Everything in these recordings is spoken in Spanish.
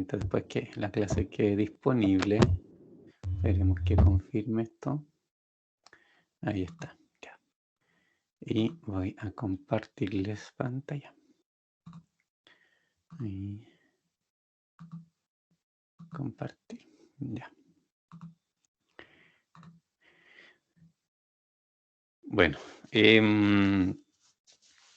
Probablemente después que la clase quede disponible, veremos que confirme esto. Ahí está. Ya. Y voy a compartirles pantalla. Y compartir. Ya. Bueno,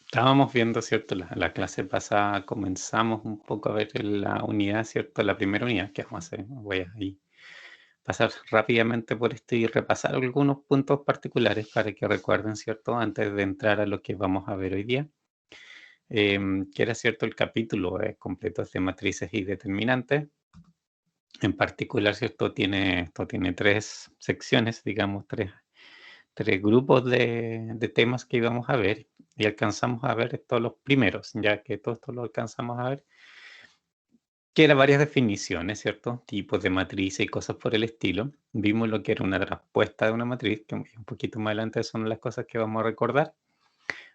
estábamos viendo, ¿cierto? La clase pasada comenzamos un poco a ver la unidad, ¿cierto? La primera unidad que vamos a hacer. Voy a ahí pasar rápidamente por esto y repasar algunos puntos particulares para que recuerden, ¿cierto? Antes de entrar a lo que vamos a ver hoy día. Que era, ¿cierto? El capítulo completo de matrices y determinantes. En particular, ¿cierto? Esto tiene tres secciones, digamos, tres grupos de temas que íbamos a ver y alcanzamos a ver todos los primeros, ya que todo esto lo alcanzamos a ver, que eran varias definiciones, ¿cierto? Tipos de matrices y cosas por el estilo. Vimos lo que era una traspuesta de una matriz, que un poquito más adelante son las cosas que vamos a recordar.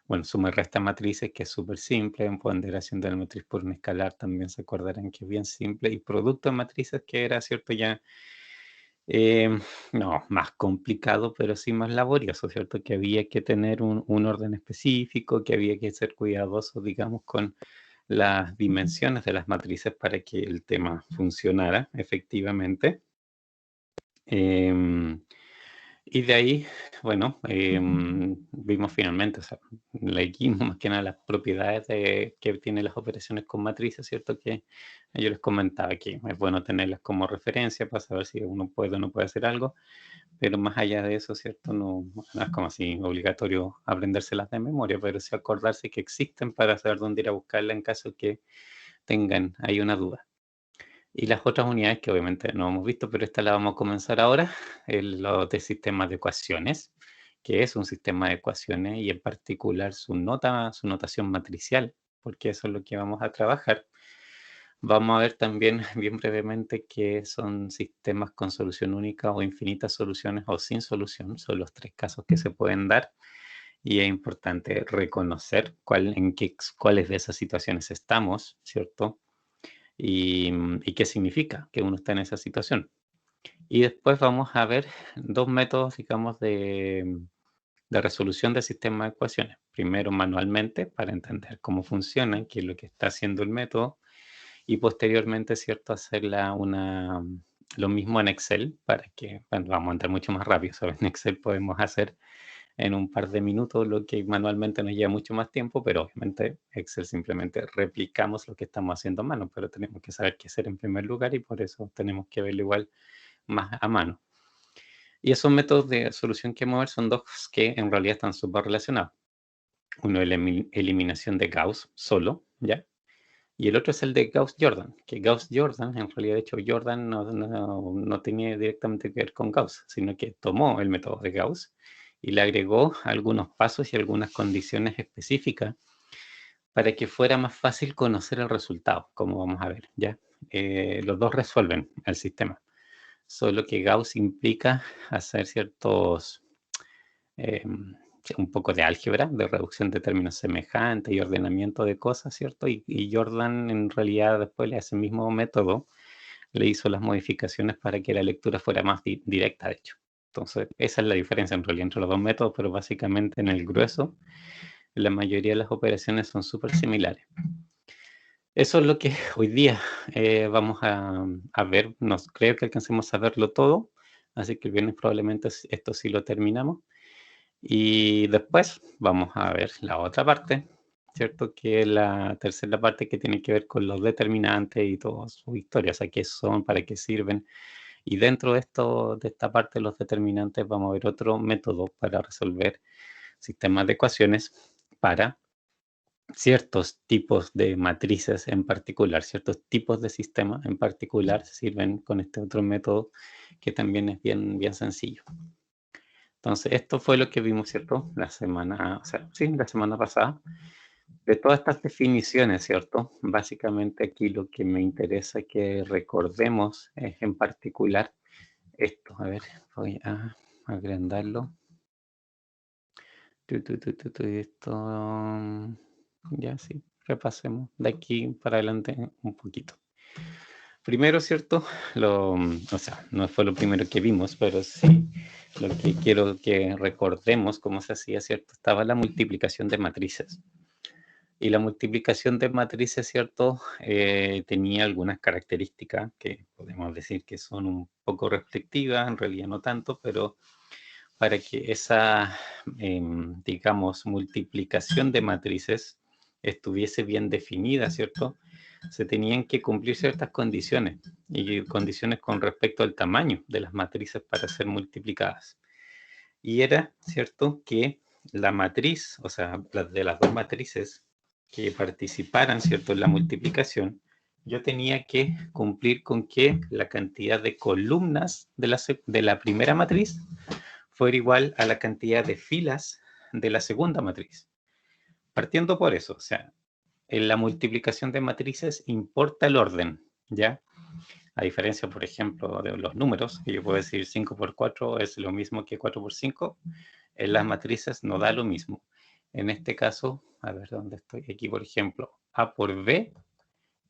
Bueno, suma y resta matrices, que es súper simple. En ponderación de la matriz por un escalar también se acordarán que es bien simple. Y producto de matrices, que era, ¿cierto? Ya no, más complicado, pero sí más laborioso, ¿cierto? Que había que tener un orden específico, que había que ser cuidadoso, digamos, con las dimensiones de las matrices para que el tema funcionara efectivamente. Em, y de ahí, bueno, vimos finalmente, o sea, leímos más que nada las propiedades que tienen las operaciones con matrices, ¿cierto? Que yo les comentaba que es bueno tenerlas como referencia para saber si uno puede o no puede hacer algo. Pero más allá de eso, ¿cierto? No es como así obligatorio aprendérselas de memoria, pero sí acordarse que existen para saber dónde ir a buscarla en caso que tengan ahí una duda. Y las otras unidades que obviamente no hemos visto, pero esta la vamos a comenzar ahora, lo de sistemas de ecuaciones, que es un sistema de ecuaciones y en particular su notación matricial, porque eso es lo que vamos a trabajar. Vamos a ver también bien brevemente qué son sistemas con solución única o infinitas soluciones o sin solución. Son los tres casos que se pueden dar y es importante reconocer cuáles de esas situaciones estamos, ¿cierto? Y qué significa que uno está en esa situación. Y después vamos a ver dos métodos, digamos, de resolución del sistema de ecuaciones. Primero manualmente para entender cómo funciona, qué es lo que está haciendo el método y posteriormente, ¿cierto? Lo mismo en Excel para que, bueno, vamos a entrar mucho más rápido, ¿sabes? En Excel podemos hacer en un par de minutos lo que manualmente nos lleva mucho más tiempo, pero obviamente Excel simplemente replicamos lo que estamos haciendo a mano, pero tenemos que saber qué hacer en primer lugar y por eso tenemos que verlo igual más a mano. Y esos métodos de solución que vamos a ver son dos que en realidad están súper relacionados. Uno es la eliminación de Gauss solo, ¿ya? Y el otro es el de Gauss-Jordan, que Gauss-Jordan, en realidad, de hecho, Jordan no tenía directamente que ver con Gauss, sino que tomó el método de Gauss y le agregó algunos pasos y algunas condiciones específicas para que fuera más fácil conocer el resultado, como vamos a ver, ¿ya? Los dos resuelven el sistema, solo que Gauss implica hacer ciertos eh, un poco de álgebra, de reducción de términos semejantes y ordenamiento de cosas, ¿cierto? Y Jordan en realidad después le hace el mismo método, le hizo las modificaciones para que la lectura fuera más directa, de hecho. Entonces, esa es la diferencia en realidad entre los dos métodos, pero básicamente en el grueso, la mayoría de las operaciones son súper similares. Eso es lo que hoy día vamos a ver. No creo que alcancemos a verlo todo, así que el viernes probablemente esto sí lo terminamos. Y después vamos a ver la otra parte, ¿cierto? Que es la tercera parte que tiene que ver con los determinantes y toda su historia, o sea, qué son, para qué sirven. Y dentro de esta parte de los determinantes vamos a ver otro método para resolver sistemas de ecuaciones para ciertos tipos de matrices en particular, ciertos tipos de sistemas en particular sirven con este otro método que también es bien, bien sencillo. Entonces, esto fue lo que vimos, ¿cierto? La semana pasada. De todas estas definiciones, ¿cierto? Básicamente aquí lo que me interesa que recordemos es en particular esto. A ver, voy a agrandarlo. Esto, ya sí, repasemos de aquí para adelante un poquito. Primero, ¿cierto? O sea, no fue lo primero que vimos, pero sí lo que quiero que recordemos cómo se hacía, ¿cierto? Estaba la multiplicación de matrices. Y la multiplicación de matrices, ¿cierto? Tenía algunas características que podemos decir que son un poco restrictivas, en realidad no tanto, pero para que esa, digamos, multiplicación de matrices estuviese bien definida, ¿cierto? Se tenían que cumplir ciertas condiciones y condiciones con respecto al tamaño de las matrices para ser multiplicadas. Y era, ¿cierto?, que la matriz, o sea, de las dos matrices que participaran, ¿cierto?, en la multiplicación, yo tenía que cumplir con que la cantidad de columnas de la primera matriz fuera igual a la cantidad de filas de la segunda matriz. Partiendo por eso, o sea, en la multiplicación de matrices importa el orden, ¿ya? A diferencia, por ejemplo, de los números, que yo puedo decir 5 por 4 es lo mismo que 4 por 5, en las matrices no da lo mismo. En este caso, a ver dónde estoy, aquí por ejemplo, A por B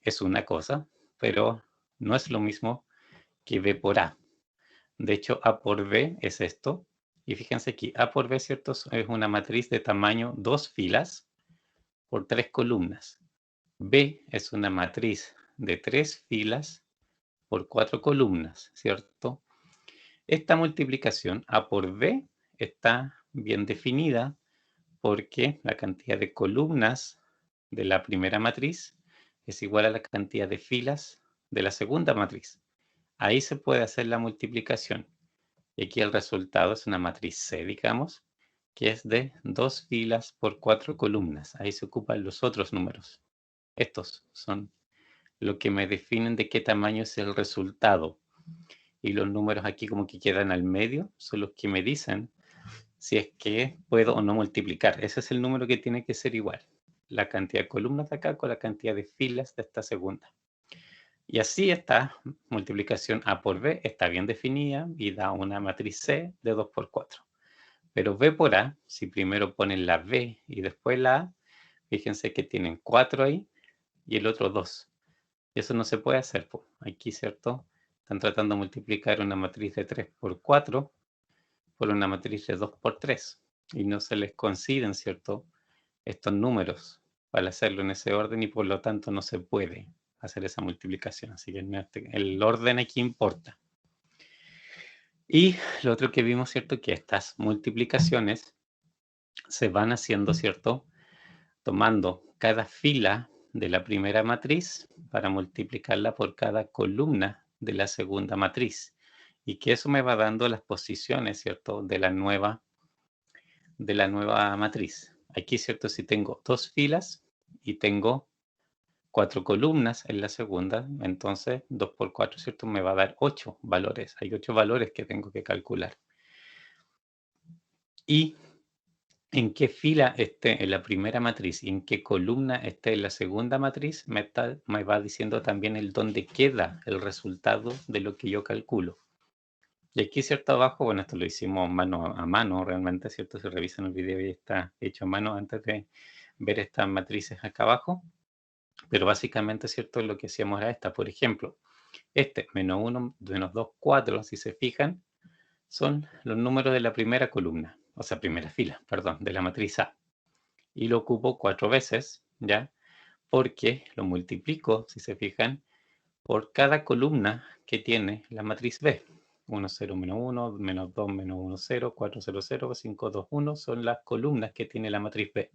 es una cosa, pero no es lo mismo que B por A. De hecho, A por B es esto, y fíjense aquí, A por B, ¿cierto? Es una matriz de tamaño 2 filas por 3 columnas. B es una matriz de 3 filas por 4 columnas, ¿cierto? Esta multiplicación A por B está bien definida porque la cantidad de columnas de la primera matriz es igual a la cantidad de filas de la segunda matriz. Ahí se puede hacer la multiplicación. Y aquí el resultado es una matriz C, digamos, que es de 2 filas por 4 columnas. Ahí se ocupan los otros números. Estos son lo que me definen de qué tamaño es el resultado. Y los números aquí como que quedan al medio son los que me dicen si es que puedo o no multiplicar. Ese es el número que tiene que ser igual. La cantidad de columnas de acá con la cantidad de filas de esta segunda. Y así esta multiplicación A por B está bien definida y da una matriz C de 2 por 4. Pero B por A, si primero ponen la B y después la A, fíjense que tienen 4 ahí y el otro 2. Y eso no se puede hacer. Pues. Aquí, ¿cierto? Están tratando de multiplicar una matriz de 3 por 4 por una matriz de 2 por 3. Y no se les coinciden, ¿cierto? Estos números para hacerlo en ese orden y por lo tanto no se puede hacer esa multiplicación. Así que el orden aquí importa. Y lo otro que vimos, ¿cierto? Que estas multiplicaciones se van haciendo, ¿cierto? Tomando cada fila de la primera matriz para multiplicarla por cada columna de la segunda matriz. Y que eso me va dando las posiciones, ¿cierto? De la nueva matriz. Aquí, ¿cierto? Si tengo 2 filas y tengo 4 columnas en la segunda, entonces 2 por 4, ¿cierto? Me va a dar 8 valores. Hay 8 valores que tengo que calcular. Y en qué fila esté en la primera matriz y en qué columna esté en la segunda matriz, me va diciendo también el dónde queda el resultado de lo que yo calculo. Y aquí, ¿cierto? Abajo, bueno, esto lo hicimos mano a mano realmente, ¿cierto? Si revisan el video y está hecho a mano antes de ver estas matrices acá abajo. Pero básicamente, ¿cierto? Lo que hacíamos era esta. Por ejemplo, este menos 1, menos 2, 4, si se fijan, son los números de la primera columna, o sea, primera fila, perdón, de la matriz A. Y lo ocupo 4 veces, ¿ya? Porque lo multiplico, si se fijan, por cada columna que tiene la matriz B. 1, 0, menos 1, menos 2, menos 1, 0, 4, 0, 0, 5, 2, 1 son las columnas que tiene la matriz B.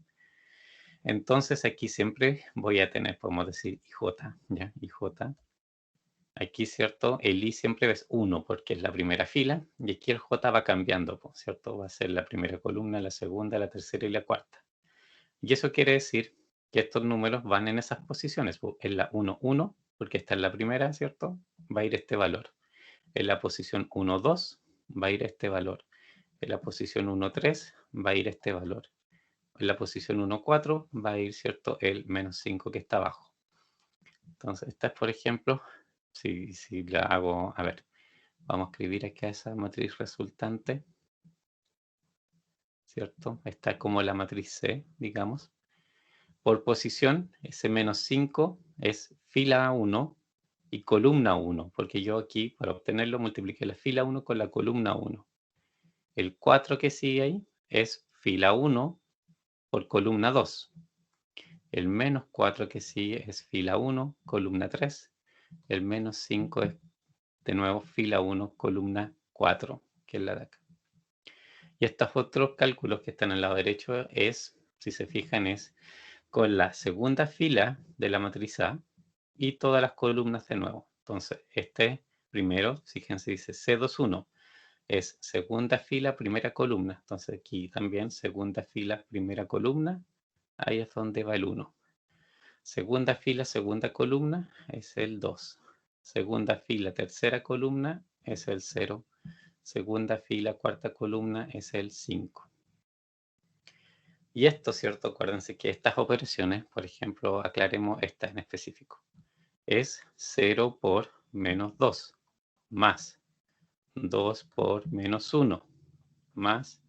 Entonces aquí siempre voy a tener, podemos decir, IJ, ¿ya? IJ. Aquí, ¿cierto? El I siempre es 1 porque es la primera fila y aquí el J va cambiando, ¿cierto? Va a ser la primera columna, la segunda, la tercera y la cuarta. Y eso quiere decir que estos números van en esas posiciones. En la 1, 1, porque está en la primera, ¿cierto? Va a ir este valor. En la posición 1, 2 va a ir este valor. En la posición 1, 3 va a ir este valor. En la posición 1, 4 va a ir, ¿cierto? El menos 5 que está abajo. Entonces, esta es, por ejemplo, si la hago, a ver, vamos a escribir acá esa matriz resultante, ¿cierto? Está como la matriz C, digamos. Por posición, ese menos 5 es fila 1 y columna 1, porque yo aquí, para obtenerlo, multipliqué la fila 1 con la columna 1. El 4 que sigue ahí es fila 1 por columna 2. El menos 4 que sigue es fila 1, columna 3. El menos 5 es de nuevo fila 1, columna 4, que es la de acá. Y estos otros cálculos que están al lado derecho es, si se fijan, es con la segunda fila de la matriz A y todas las columnas de nuevo. Entonces, este primero, fíjense, dice C21, es segunda fila, primera columna. Entonces aquí también segunda fila, primera columna, ahí es donde va el 1. Segunda fila, segunda columna es el 2. Segunda fila, tercera columna es el 0. Segunda fila, cuarta columna es el 5. Y esto, ¿cierto? Acuérdense que estas operaciones, por ejemplo, aclaremos esta en específico, es 0 por menos 2, más 2 por menos 1, más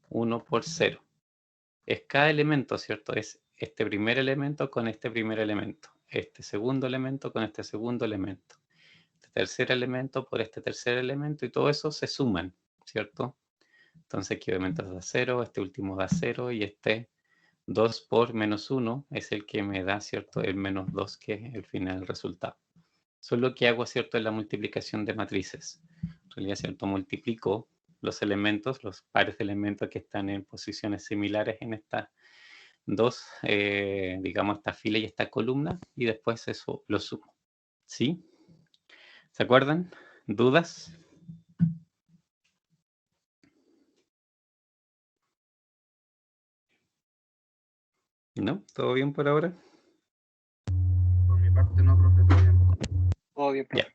1 por 0. Es cada elemento, ¿cierto? Es este primer elemento con este primer elemento, este segundo elemento con este segundo elemento, este tercer elemento por este tercer elemento, y todo eso se suman, ¿cierto? Entonces aquí obviamente da 0, este último da 0, y este 2 por menos 1 es el que me da, ¿cierto? El menos 2, que es el final del resultado. Eso es lo que hago, ¿cierto? En la multiplicación de matrices. En realidad, ¿cierto? Multiplico los elementos, los pares de elementos que están en posiciones similares en estas dos, digamos, esta fila y esta columna, y después eso lo sumo. ¿Sí? ¿Se acuerdan? ¿Dudas? ¿No? ¿Todo bien por ahora? Por mi parte no, profe, todo bien. Todo bien, profe. Ya.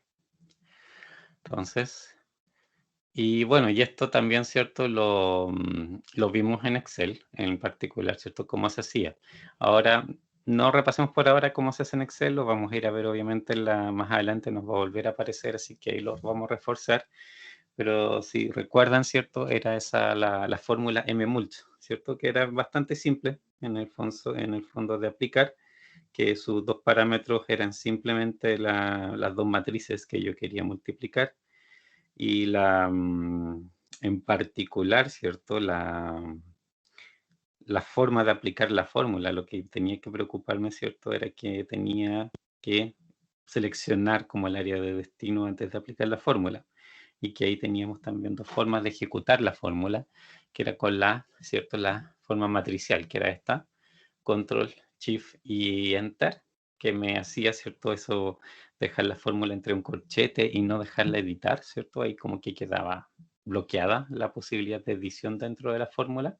Entonces, y bueno, y esto también, ¿cierto? Lo vimos en Excel, en particular, ¿cierto? Cómo se hacía. Ahora, no repasemos por ahora cómo se hace en Excel, lo vamos a ir a ver obviamente más adelante, nos va a volver a aparecer, así que ahí lo vamos a reforzar. Pero si recuerdan, ¿cierto? Era esa la fórmula mmult, ¿cierto? Que era bastante simple en el fondo de aplicar, que sus dos parámetros eran simplemente las dos matrices que yo quería multiplicar, y en particular, ¿cierto? La forma de aplicar la fórmula, lo que tenía que preocuparme, ¿cierto? Era que tenía que seleccionar como el área de destino antes de aplicar la fórmula, y que ahí teníamos también dos formas de ejecutar la fórmula, que era con ¿cierto? La forma matricial, que era esta, control, shift y enter, que me hacía, ¿cierto? Eso, dejar la fórmula entre un corchete y no dejarla editar, ¿cierto? Ahí como que quedaba bloqueada la posibilidad de edición dentro de la fórmula.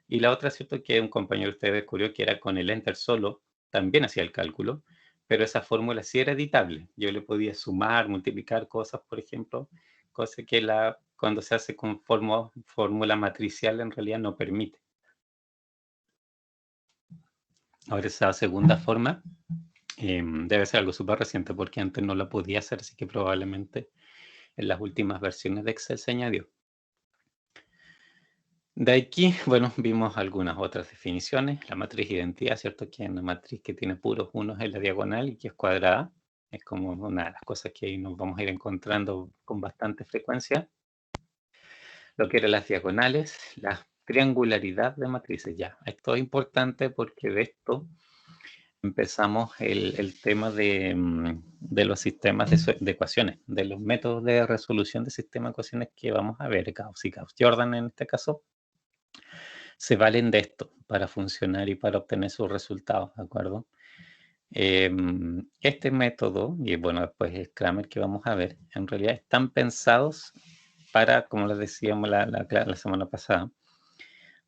Y la otra, ¿cierto? Que un compañero de ustedes descubrió que era con el enter solo, también hacía el cálculo, pero esa fórmula sí era editable. Yo le podía sumar, multiplicar cosas, por ejemplo, cosa que cuando se hace con fórmula matricial en realidad no permite. Ahora esa segunda forma debe ser algo súper reciente, porque antes no la podía hacer, así que probablemente en las últimas versiones de Excel se añadió. De aquí, bueno, vimos algunas otras definiciones. La matriz identidad, ¿cierto? Que es una matriz que tiene puros unos en la diagonal y que es cuadrada. Es como una de las cosas que ahí nos vamos a ir encontrando con bastante frecuencia. Lo que eran las diagonales, la triangularidad de matrices. Ya, esto es importante porque de esto empezamos el tema de los sistemas de ecuaciones, de los métodos de resolución de sistemas de ecuaciones que vamos a ver, Gauss y Gauss-Jordan en este caso, se valen de esto para funcionar y para obtener sus resultados, ¿de acuerdo? Este método, y bueno, después el Kramer que vamos a ver, en realidad están pensados para, como les decíamos la semana pasada,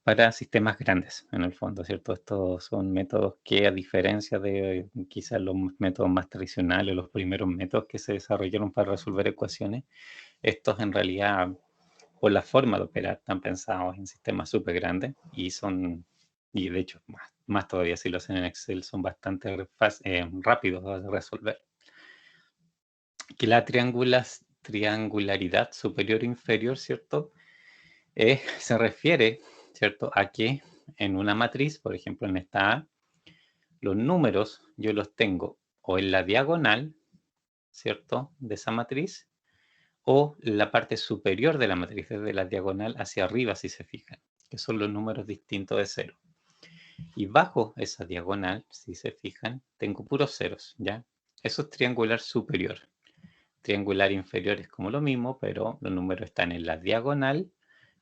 para sistemas grandes, en el fondo, ¿cierto? Estos son métodos que, a diferencia de quizás los métodos más tradicionales, los primeros métodos que se desarrollaron para resolver ecuaciones, estos en realidad, por la forma de operar, están pensados en sistemas súper grandes y de hecho, más todavía si lo hacen en Excel, son bastante rápidos de resolver. Que la triangularidad superior e inferior, ¿cierto? Se refiere, ¿cierto?, a que en una matriz, por ejemplo en esta A, los números yo los tengo o en la diagonal ¿cierto?, de esa matriz, o la parte superior de la matriz, desde la diagonal hacia arriba, si se fijan, que son los números distintos de 0. Y bajo esa diagonal, si se fijan, tengo puros ceros, ¿ya? Eso es triangular superior. Triangular inferior es como lo mismo, pero los números están en la diagonal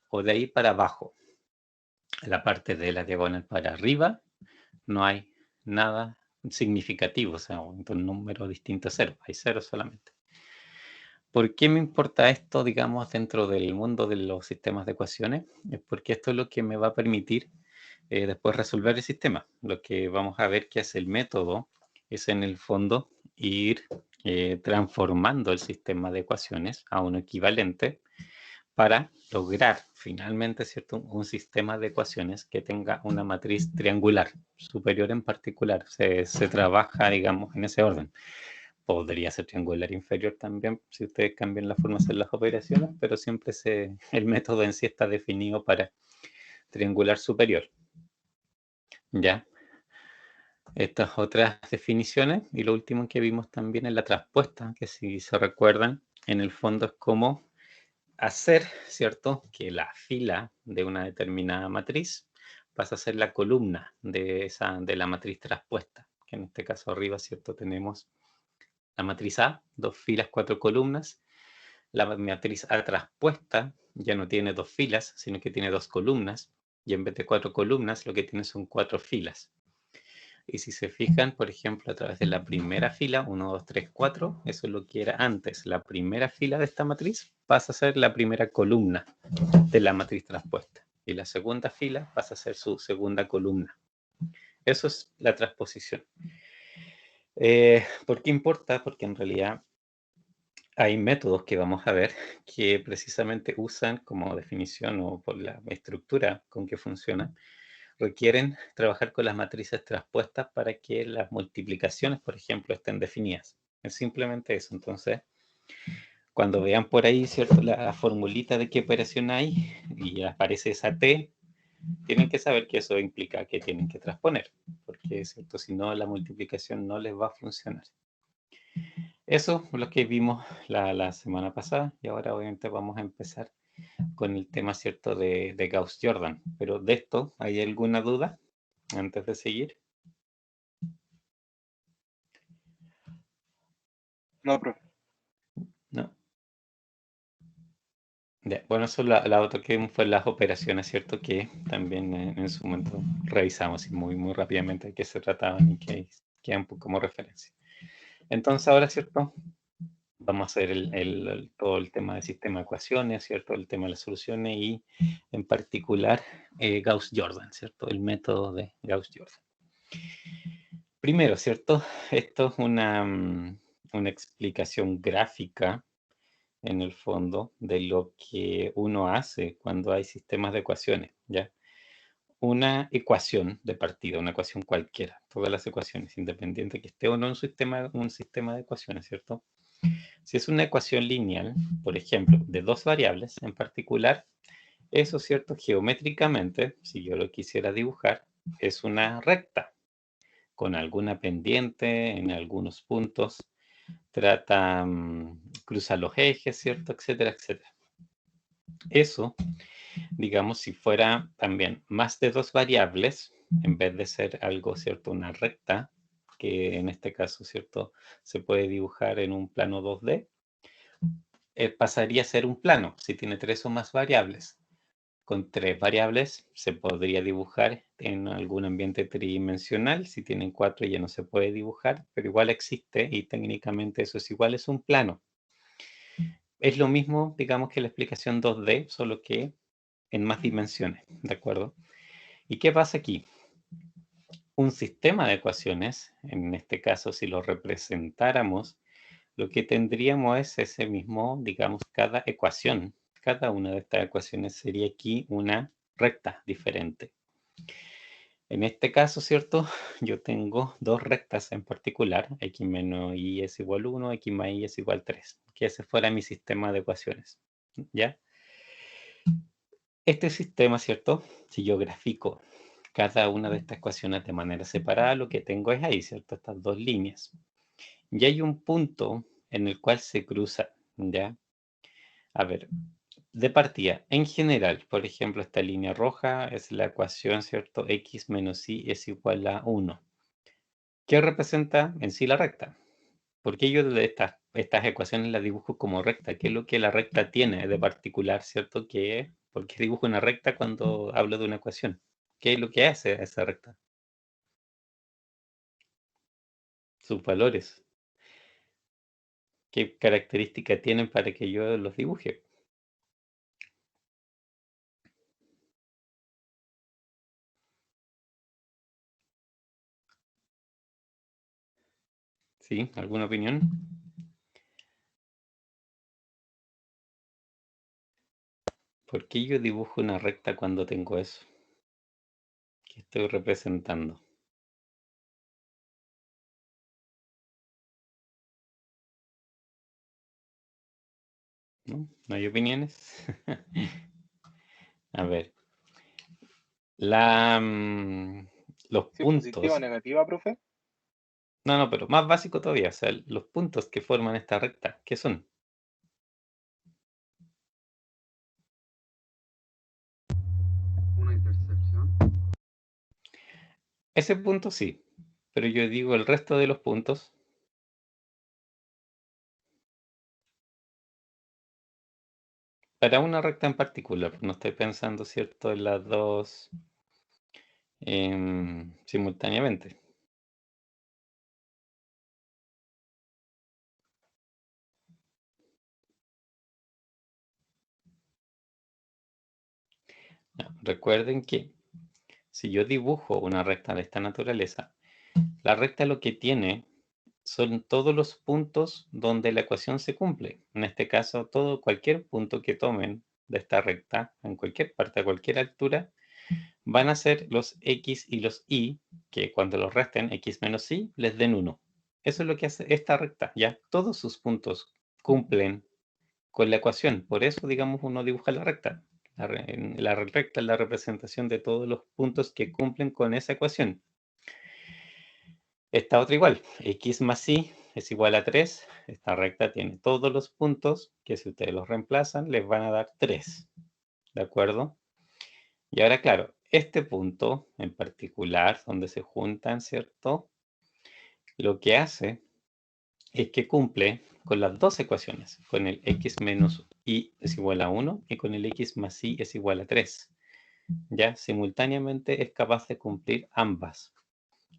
o de ahí para abajo. En la parte de la diagonal para arriba no hay nada significativo, o sea, un número distinto a 0, hay 0 solamente. ¿Por qué me importa esto, digamos, dentro del mundo de los sistemas de ecuaciones? Es porque esto es lo que me va a permitir después resolver el sistema. Lo que vamos a ver que es el método, es en el fondo ir transformando el sistema de ecuaciones a uno equivalente para lograr finalmente, ¿cierto?, un sistema de ecuaciones que tenga una matriz triangular, superior en particular. Se trabaja, digamos, en ese orden. Podría ser triangular inferior también, si ustedes cambian la forma de hacer las operaciones, pero siempre el método en sí está definido para triangular superior. ¿Ya? Estas otras definiciones, y lo último que vimos también es la traspuesta, que si se recuerdan, en el fondo es como hacer, ¿cierto?, que la fila de una determinada matriz pasa a ser la columna de la matriz traspuesta, que en este caso arriba, ¿cierto?, tenemos la matriz A, 2 filas, 4 columnas. La matriz A traspuesta ya no tiene 2 filas, sino que tiene 2 columnas, y en vez de 4 columnas, lo que tiene son 4 filas. Y si se fijan, por ejemplo, a través de la primera fila, 1, 2, 3, 4, eso es lo que era antes. La primera fila de esta matriz pasa a ser la primera columna de la matriz traspuesta. Y la segunda fila pasa a ser su segunda columna. Eso es la transposición. ¿Por qué importa? Porque en realidad hay métodos que vamos a ver que precisamente usan como definición o por la estructura con que funciona, requieren trabajar con las matrices traspuestas para que las multiplicaciones, por ejemplo, estén definidas. Es simplemente eso. Entonces, cuando vean por ahí, ¿cierto?, la formulita de qué operación hay y aparece esa T, tienen que saber que eso implica que tienen que transponer, porque, ¿cierto?, si no, la multiplicación no les va a funcionar. Eso es lo que vimos la semana pasada, y ahora obviamente vamos a empezar con el tema, ¿cierto?, de Gauss-Jordan. Pero de esto, ¿hay alguna duda antes de seguir? No, profe. No. Ya, bueno, eso la otra que vimos fue las operaciones, ¿cierto? Que también en su momento revisamos y muy rápidamente de qué se trataban y que quedan como referencia. Entonces ahora, ¿cierto?, vamos a hacer todo el tema del sistema de ecuaciones, ¿cierto?, el tema de las soluciones y en particular Gauss-Jordan, ¿cierto?, el método de Gauss-Jordan. Primero, ¿cierto?, esto es una explicación gráfica en el fondo de lo que uno hace cuando hay sistemas de ecuaciones, ¿ya? Una ecuación de partida, una ecuación cualquiera, todas las ecuaciones, independiente que esté o no en un sistema de ecuaciones, ¿cierto? Si es una ecuación lineal, por ejemplo, de 2 variables en particular, eso, ¿cierto?, geométricamente, si yo lo quisiera dibujar, es una recta, con alguna pendiente en algunos puntos, cruza los ejes, ¿cierto?, etcétera, etcétera. Eso, digamos, si fuera también más de 2 variables, en vez de ser algo, ¿cierto?, una recta, que en este caso, ¿cierto?, se puede dibujar en un plano 2D, pasaría a ser un plano si tiene 3 o más variables. Con 3 variables se podría dibujar en algún ambiente tridimensional. Si tienen 4 ya no se puede dibujar, pero igual existe y técnicamente eso es igual, es un plano. Es lo mismo, digamos, que la explicación 2D, solo que en más dimensiones, ¿de acuerdo? ¿Y qué pasa aquí? Un sistema de ecuaciones, en este caso si lo representáramos, lo que tendríamos es ese mismo, digamos, cada ecuación. Cada una de estas ecuaciones sería aquí una recta diferente. En este caso, ¿cierto?, yo tengo 2 rectas en particular, x menos y es igual 1, x más y es igual 3, que ese fuera mi sistema de ecuaciones, ¿ya? Este sistema, ¿cierto?, si yo grafico cada una de estas ecuaciones de manera separada, lo que tengo es ahí, ¿cierto?, estas 2 líneas. Y hay un punto en el cual se cruza, ¿ya? A ver, de partida, en general, por ejemplo, esta línea roja es la ecuación, ¿cierto? X menos Y es igual a 1. ¿Qué representa en sí la recta? ¿Por qué yo de estas ecuaciones las dibujo como recta? ¿Qué es lo que la recta tiene de particular, ¿cierto? ¿Por qué dibujo una recta cuando hablo de una ecuación? ¿Qué es lo que hace esa recta? Sus valores. ¿Qué características tienen para que yo los dibuje? ¿Sí? ¿Alguna opinión? ¿Por qué yo dibujo una recta cuando tengo eso? ¿Qué estoy representando? ¿No? ¿No hay opiniones? A ver, los ¿Sí, positiva o puntos. negativa, profe? No, pero más básico todavía, o sea, los puntos que forman esta recta, ¿qué son? Una intersección. Ese punto sí, pero yo digo el resto de los puntos. Para una recta en particular, no estoy pensando, ¿cierto?, en las dos simultáneamente. No, recuerden que si yo dibujo una recta de esta naturaleza, la recta lo que tiene son todos los puntos donde la ecuación se cumple. En este caso, cualquier punto que tomen de esta recta, en cualquier parte, a cualquier altura, van a ser los X y los Y, que cuando los resten, X menos Y, les den 1. Eso es lo que hace esta recta, ¿ya? Todos sus puntos cumplen con la ecuación. Por eso, digamos, uno dibuja la recta. La recta es la representación de todos los puntos que cumplen con esa ecuación. Esta otra igual, X más Y es igual a 3. Esta recta tiene todos los puntos que si ustedes los reemplazan les van a dar 3. ¿De acuerdo? Y ahora, claro, este punto en particular, donde se juntan, ¿cierto? Lo que hace es que cumple con las dos ecuaciones, con el x menos y es igual a 1 y con el x más y es igual a 3. Ya simultáneamente es capaz de cumplir ambas.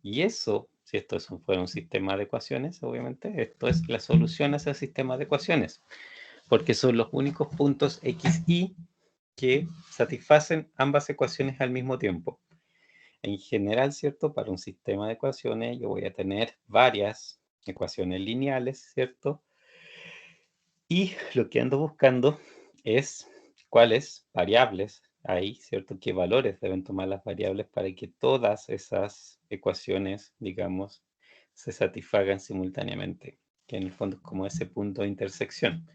Y eso, si esto fuera un sistema de ecuaciones, obviamente, esto es la solución a ese sistema de ecuaciones, porque son los únicos puntos x, y que satisfacen ambas ecuaciones al mismo tiempo. En general, ¿cierto? Para un sistema de ecuaciones yo voy a tener varias ecuaciones lineales, ¿cierto? Y lo que ando buscando es cuáles variables hay, ¿cierto? ¿Qué valores deben tomar las variables para que todas esas ecuaciones, digamos, se satisfagan simultáneamente? Que en el fondo es como ese punto de intersección.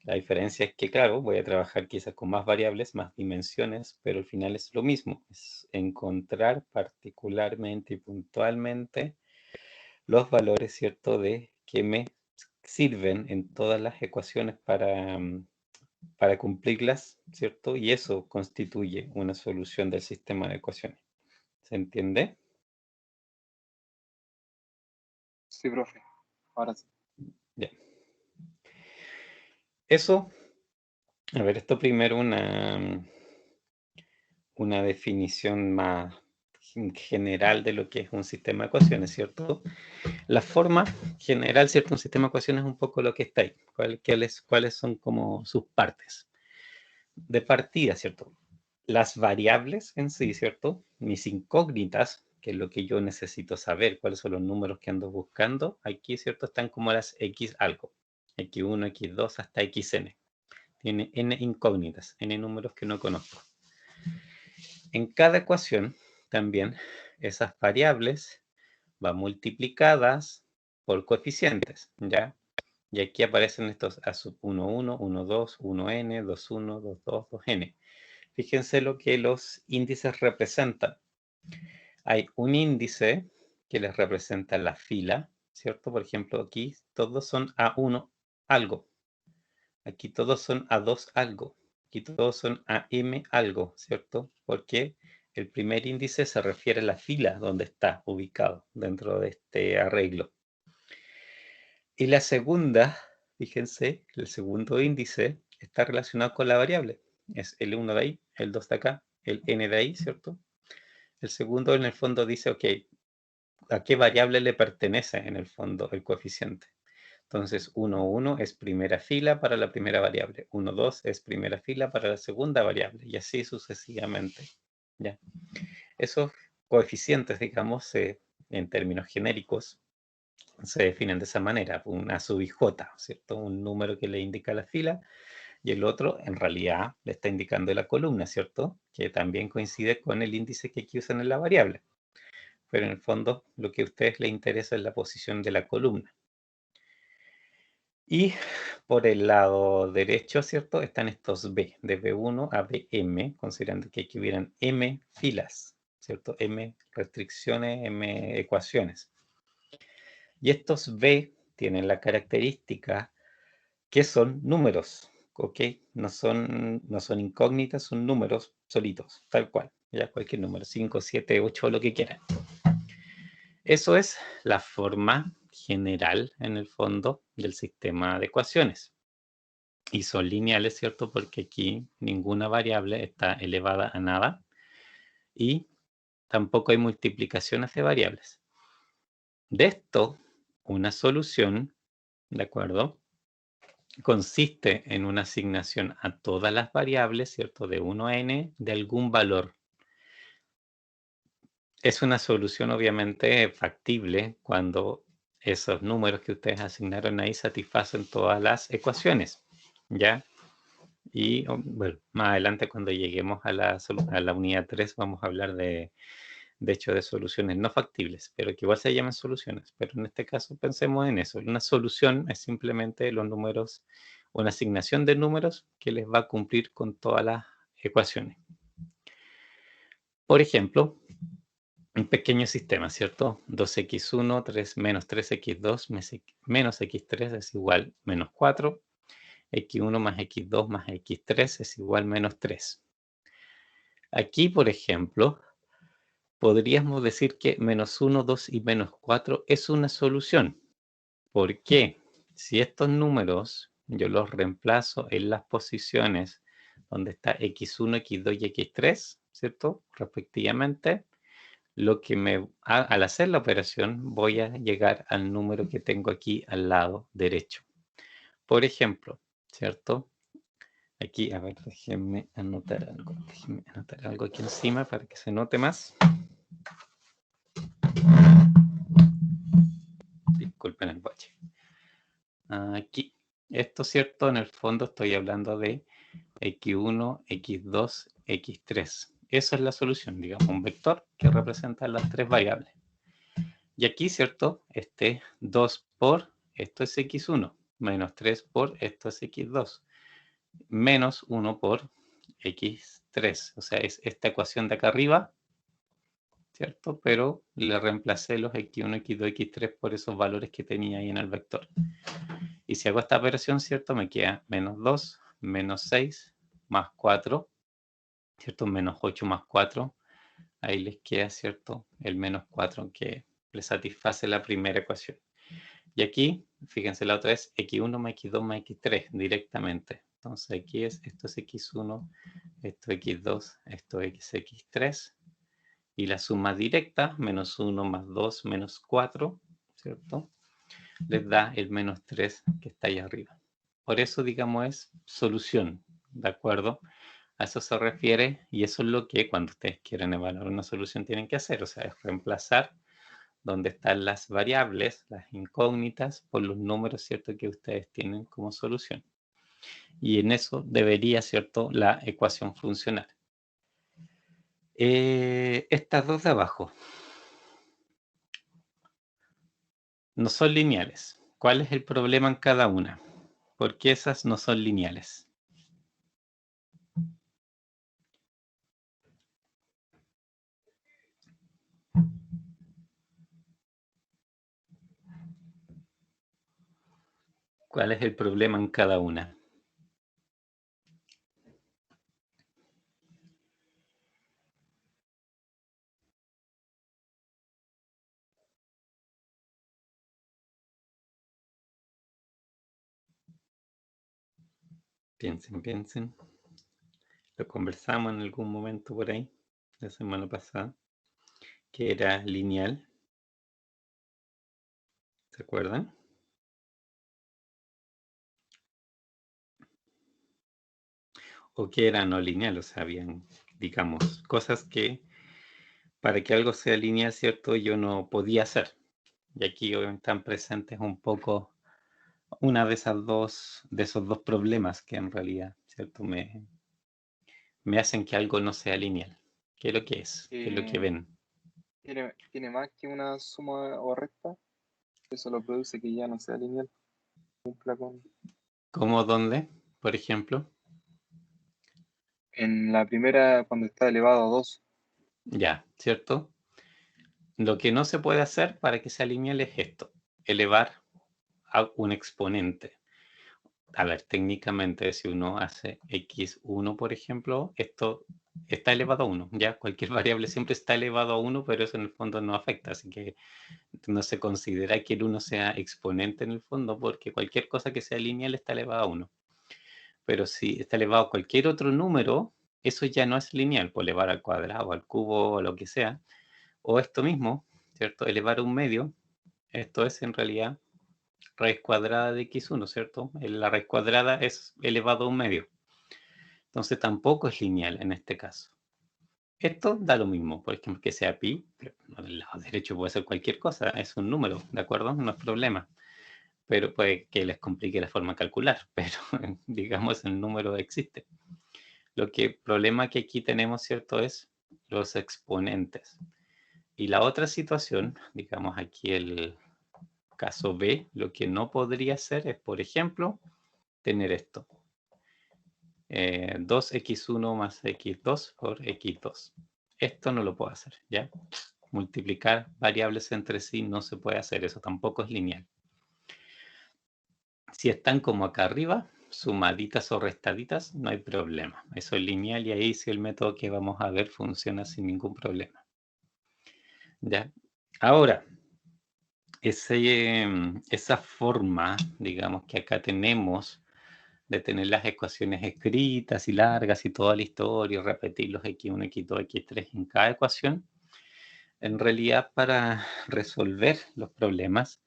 La diferencia es que, claro, voy a trabajar quizás con más variables, más dimensiones, pero al final es lo mismo, es encontrar particularmente y puntualmente los valores, ¿cierto?, de que me sirven en todas las ecuaciones para cumplirlas, ¿cierto? Y eso constituye una solución del sistema de ecuaciones. ¿Se entiende? Sí, profe. Ahora sí. Ya. Eso, a ver, esto primero una definición más general de lo que es un sistema de ecuaciones, ¿cierto? La forma general, ¿cierto? Un sistema de ecuaciones es un poco lo que está ahí. ¿Cuáles son como sus partes? De partida, ¿cierto? Las variables en sí, ¿cierto? Mis incógnitas, que es lo que yo necesito saber, cuáles son los números que ando buscando, aquí, ¿cierto? Están como las X algo. X1, X2 hasta XN. Tiene N incógnitas, N números que no conozco. En cada ecuación, también, esas variables van multiplicadas por coeficientes, ¿ya? Y aquí aparecen estos A sub 1, 1, 1, 2, 1n, 2, 1, 2, 2, 2n. Fíjense lo que los índices representan. Hay un índice que les representa la fila, ¿cierto? Por ejemplo, aquí todos son A1 algo. Aquí todos son A2 algo. Aquí todos son AM algo, ¿cierto? Porque el primer índice se refiere a la fila donde está ubicado dentro de este arreglo. Y la segunda, fíjense, el segundo índice está relacionado con la variable. Es el 1 de ahí, el 2 de acá, el n de ahí, ¿cierto? El segundo en el fondo dice, ok, ¿a qué variable le pertenece en el fondo el coeficiente? Entonces 1, 1 es primera fila para la primera variable. 1, 2 es primera fila para la segunda variable. Y así sucesivamente. ¿Ya? Esos coeficientes, digamos, en términos genéricos, se definen de esa manera. Una sub i j, ¿cierto? Un número que le indica la fila. Y el otro, en realidad, le está indicando la columna, ¿cierto? Que también coincide con el índice que aquí usan en la variable. Pero en el fondo, lo que a ustedes les interesa es la posición de la columna. Y por el lado derecho, ¿cierto? Están estos B, de B1 a Bm, considerando que aquí hubieran M filas, ¿cierto? M restricciones, M ecuaciones. Y estos B tienen la característica que son números, ¿ok? No son incógnitas, son números solitos, tal cual. Ya cualquier número, 5, 7, 8, lo que quieran. Eso es la forma general, en el fondo, del sistema de ecuaciones. Y son lineales, ¿cierto? Porque aquí ninguna variable está elevada a nada y tampoco hay multiplicaciones de variables. De esto, una solución, ¿de acuerdo? Consiste en una asignación a todas las variables, ¿cierto? De 1 a n de algún valor. Es una solución obviamente factible cuando esos números que ustedes asignaron ahí satisfacen todas las ecuaciones, ¿ya? Y bueno, más adelante cuando lleguemos a la unidad 3 vamos a hablar de hecho de soluciones no factibles, pero que igual se llaman soluciones. Pero en este caso pensemos en eso. Una solución es simplemente los números, una asignación de números que les va a cumplir con todas las ecuaciones. Por ejemplo, un pequeño sistema, ¿cierto? 2x1 menos 3x2 menos x3 es igual a menos 4. x1 más x2 más x3 es igual a menos 3. Aquí, por ejemplo, podríamos decir que menos 1, 2 y menos 4 es una solución. ¿Por qué? Si estos números yo los reemplazo en las posiciones donde está x1, x2 y x3, ¿cierto? Respectivamente, lo que al hacer la operación voy a llegar al número que tengo aquí al lado derecho. Por ejemplo, ¿cierto? Aquí, a ver, déjenme anotar algo aquí encima para que se note más. Disculpen el bache. Aquí, esto, ¿cierto? En el fondo estoy hablando de x1, x2, x3. Esa es la solución, digamos, un vector que representa las tres variables. Y aquí, ¿cierto? Este 2 por, esto es x1, menos 3 por, esto es x2, menos 1 por x3. O sea, es esta ecuación de acá arriba, ¿cierto? Pero le reemplacé los x1, x2, x3 por esos valores que tenía ahí en el vector. Y si hago esta operación, ¿cierto? Me queda menos 2, menos 6, más 4, ¿cierto? Menos 8 más 4. Ahí les queda, ¿cierto? El menos 4 que le satisface la primera ecuación. Y aquí, fíjense, la otra es x1 más x2 más x3 directamente. Entonces aquí esto es x1, esto es x2, esto es x3. Y la suma directa, menos 1 más 2 menos 4, ¿cierto? Les da el menos 3 que está ahí arriba. Por eso, digamos, es solución, ¿de acuerdo? A eso se refiere y eso es lo que cuando ustedes quieren evaluar una solución tienen que hacer, o sea, es reemplazar donde están las variables, las incógnitas, por los números, ¿cierto?, que ustedes tienen como solución. Y en eso debería, ¿cierto?, la ecuación funcionar. Estas dos de abajo no son lineales. ¿Cuál es el problema en cada una? ¿Por qué esas no son lineales? ¿Cuál es el problema en cada una? Piensen, piensen. Lo conversamos en algún momento por ahí, la semana pasada, que era lineal. ¿Se acuerdan? O que era no lineal, o sea, habían, digamos, cosas que para que algo sea lineal, ¿cierto? Yo no podía hacer. Y aquí obviamente están presentes un poco una de esos dos problemas que en realidad, ¿cierto? Me hacen que algo no sea lineal. ¿Qué es lo que es? ¿Qué es lo que Que ven? tiene más que una suma o recta, eso lo produce que ya no sea lineal, cumpla con... ¿Cómo dónde? Por ejemplo. En la primera, cuando está elevado a 2, Ya, ¿cierto? Lo que no se puede hacer para que sea lineal es esto, elevar a un exponente. A ver, técnicamente si uno hace x1, por ejemplo, esto está elevado a 1, ¿ya? Cualquier variable siempre está elevado a 1, pero eso en el fondo no afecta, así que no se considera que el 1 sea exponente en el fondo, porque cualquier cosa que sea lineal está elevada a 1. Pero si está elevado a cualquier otro número, eso ya no es lineal, por elevar al cuadrado, al cubo, o lo que sea. O esto mismo, ¿cierto? Elevar a un medio, esto es en realidad raíz cuadrada de x1, ¿cierto? La raíz cuadrada es elevado a un medio. Entonces tampoco es lineal en este caso. Esto da lo mismo, por ejemplo, que sea pi, pero del lado derecho puede ser cualquier cosa, es un número, ¿de acuerdo? No es problema. Pero puede que les complique la forma de calcular, pero digamos el número existe. Lo que problema que aquí tenemos, ¿cierto? Es los exponentes. Y la otra situación, digamos aquí el caso B, lo que no podría ser es, por ejemplo, tener esto. 2x1 más x2 por x2. Esto no lo puedo hacer, ¿ya? Multiplicar variables entre sí no se puede hacer, eso tampoco es lineal. Si están como acá arriba, sumaditas o restaditas, no hay problema. Eso es lineal y ahí sí el método que vamos a ver funciona sin ningún problema. ¿Ya? Ahora, esa forma, digamos, que acá tenemos de tener las ecuaciones escritas y largas y toda la historia y repetir los x1, x2, x3 en cada ecuación, en realidad para resolver los problemas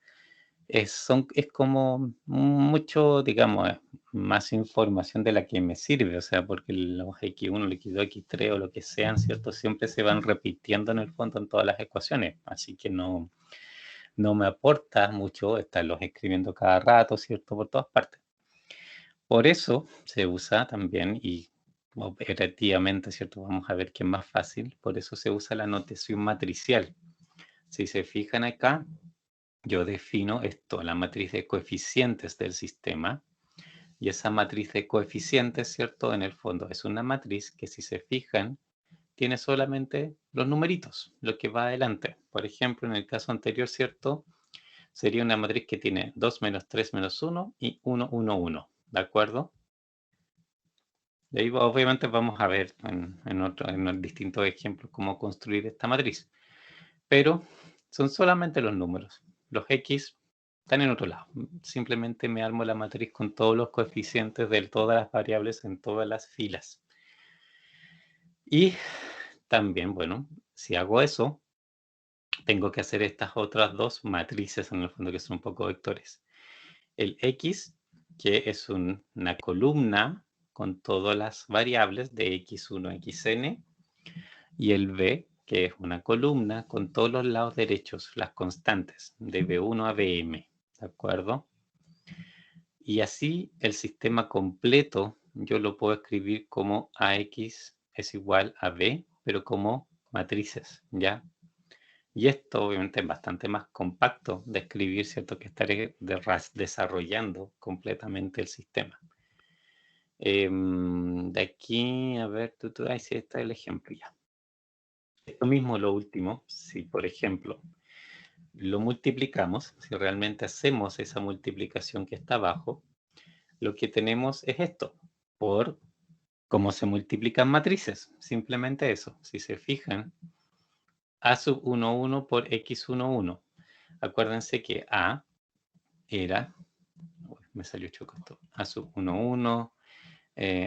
es como mucho, digamos, más información de la que me sirve, o sea, porque los x1, los x2, x3 o lo que sean, ¿cierto? Siempre se van repitiendo en el fondo en todas las ecuaciones, así que no me aporta mucho estarlos escribiendo cada rato, ¿cierto? Por todas partes. Por eso se usa también, y operativamente, ¿cierto? Vamos a ver que es más fácil, por eso se usa la notación matricial. Si se fijan acá, yo defino esto, la matriz de coeficientes del sistema, y esa matriz de coeficientes, ¿cierto? En el fondo es una matriz que, si se fijan, tiene solamente los numeritos, lo que va adelante. Por ejemplo, en el caso anterior, ¿cierto? Sería una matriz que tiene 2 menos 3 menos 1 y 1, 1, 1. ¿De acuerdo? Y ahí obviamente vamos a ver en distintos ejemplos cómo construir esta matriz. Pero son solamente los números. Los X están en otro lado. Simplemente me armo la matriz con todos los coeficientes de todas las variables en todas las filas. Y también, bueno, si hago eso, tengo que hacer estas otras dos matrices en el fondo que son un poco vectores. El X, que es una columna con todas las variables de x1 a xn, y el B, que es una columna con todos los lados derechos, las constantes, de B1 a Bm, ¿de acuerdo? Y así el sistema completo yo lo puedo escribir como AX es igual a B, pero como matrices, ¿ya? Y esto obviamente es bastante más compacto de escribir, ¿cierto? Que estaré desarrollando completamente el sistema. De aquí, a ver, ahí sí está el ejemplo ya. Esto mismo, lo último, si por ejemplo lo multiplicamos, si realmente hacemos esa multiplicación que está abajo, lo que tenemos es esto, por cómo se multiplican matrices, simplemente eso. Si se fijan, A sub 1, 1 por X 1, 1. Acuérdense que A era, me salió choco esto, A sub 1, 1,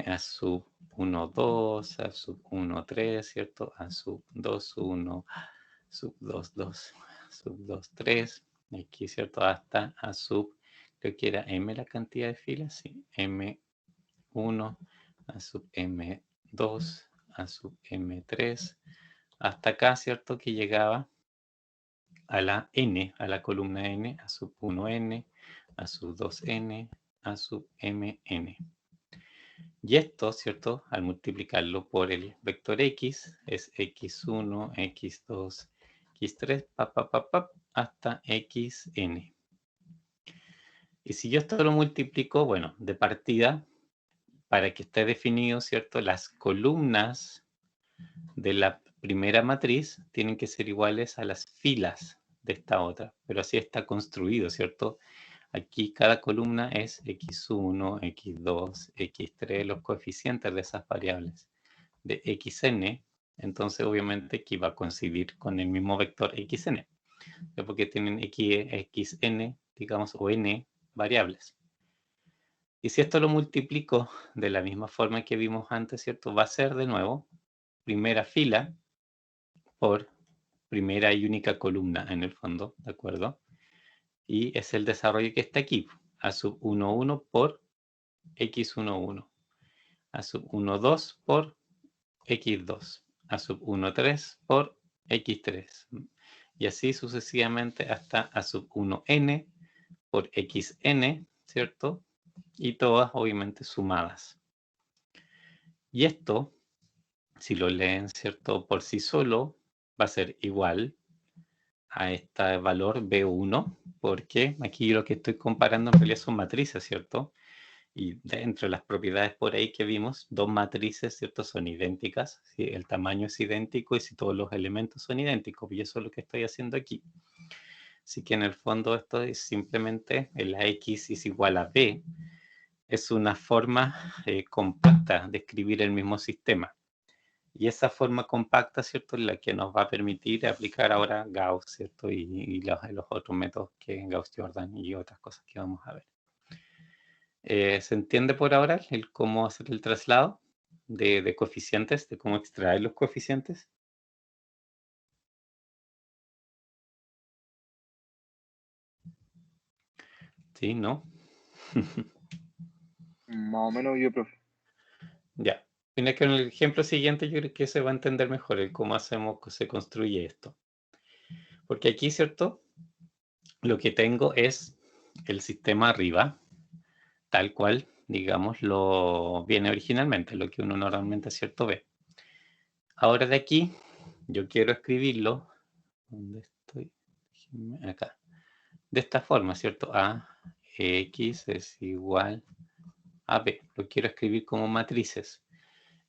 A sub 1, 2, A sub 1, 3, ¿cierto? A sub 2, 1, sub 2, 2, sub 2, 3, aquí, ¿cierto? Hasta A sub, creo que era M la cantidad de filas, sí, M1, A sub M2, A sub M3, hasta acá, ¿cierto? Que llegaba a la N, a la columna N, a sub 1N, a sub 2N, a sub MN. Y esto, ¿cierto? Al multiplicarlo por el vector X, es X1, X2, X3, hasta Xn. Y si yo esto lo multiplico, bueno, de partida, para que esté definido, ¿cierto? Las columnas de la primera matriz tienen que ser iguales a las filas de esta otra, pero así está construido, ¿cierto? Aquí cada columna es x1, x2, x3, los coeficientes de esas variables de xn, entonces obviamente aquí va a coincidir con el mismo vector xn, porque tienen xn, digamos, o n variables. Y si esto lo multiplico de la misma forma que vimos antes, ¿cierto? Va a ser de nuevo primera fila por primera y única columna en el fondo, ¿de acuerdo? Y es el desarrollo que está aquí, a sub 1, 1 por x1, 1, a sub 1, 2 por x2, a sub 1, 3 por x3, y así sucesivamente hasta a sub 1n por xn, ¿cierto? Y todas obviamente sumadas. Y esto, si lo leen, ¿cierto? Por sí solo, va a ser igual a este valor B1, porque aquí lo que estoy comparando en realidad son matrices, ¿cierto? Y dentro de las propiedades por ahí que vimos, dos matrices, ¿cierto? Son idénticas, si el tamaño es idéntico y si todos los elementos son idénticos, y eso es lo que estoy haciendo aquí. Así que en el fondo esto es simplemente la X es igual a B, es una forma compacta de escribir el mismo sistema. Y esa forma compacta, ¿cierto?, es la que nos va a permitir aplicar ahora Gauss, ¿cierto? Y los otros métodos que Gauss-Jordan y otras cosas que vamos a ver. ¿Se entiende por ahora el cómo hacer el traslado de coeficientes, de cómo extraer los coeficientes? ¿Sí? ¿No? Más o menos yo, profe. Ya. Mira que en el ejemplo siguiente yo creo que se va a entender mejor el cómo se construye esto. Porque aquí, ¿cierto? Lo que tengo es el sistema arriba, tal cual, digamos, lo viene originalmente, lo que uno normalmente, ¿cierto?, ve. Ahora de aquí, yo quiero escribirlo, ¿dónde estoy? Acá. De esta forma, ¿cierto? A, X es igual a B. Lo quiero escribir como matrices.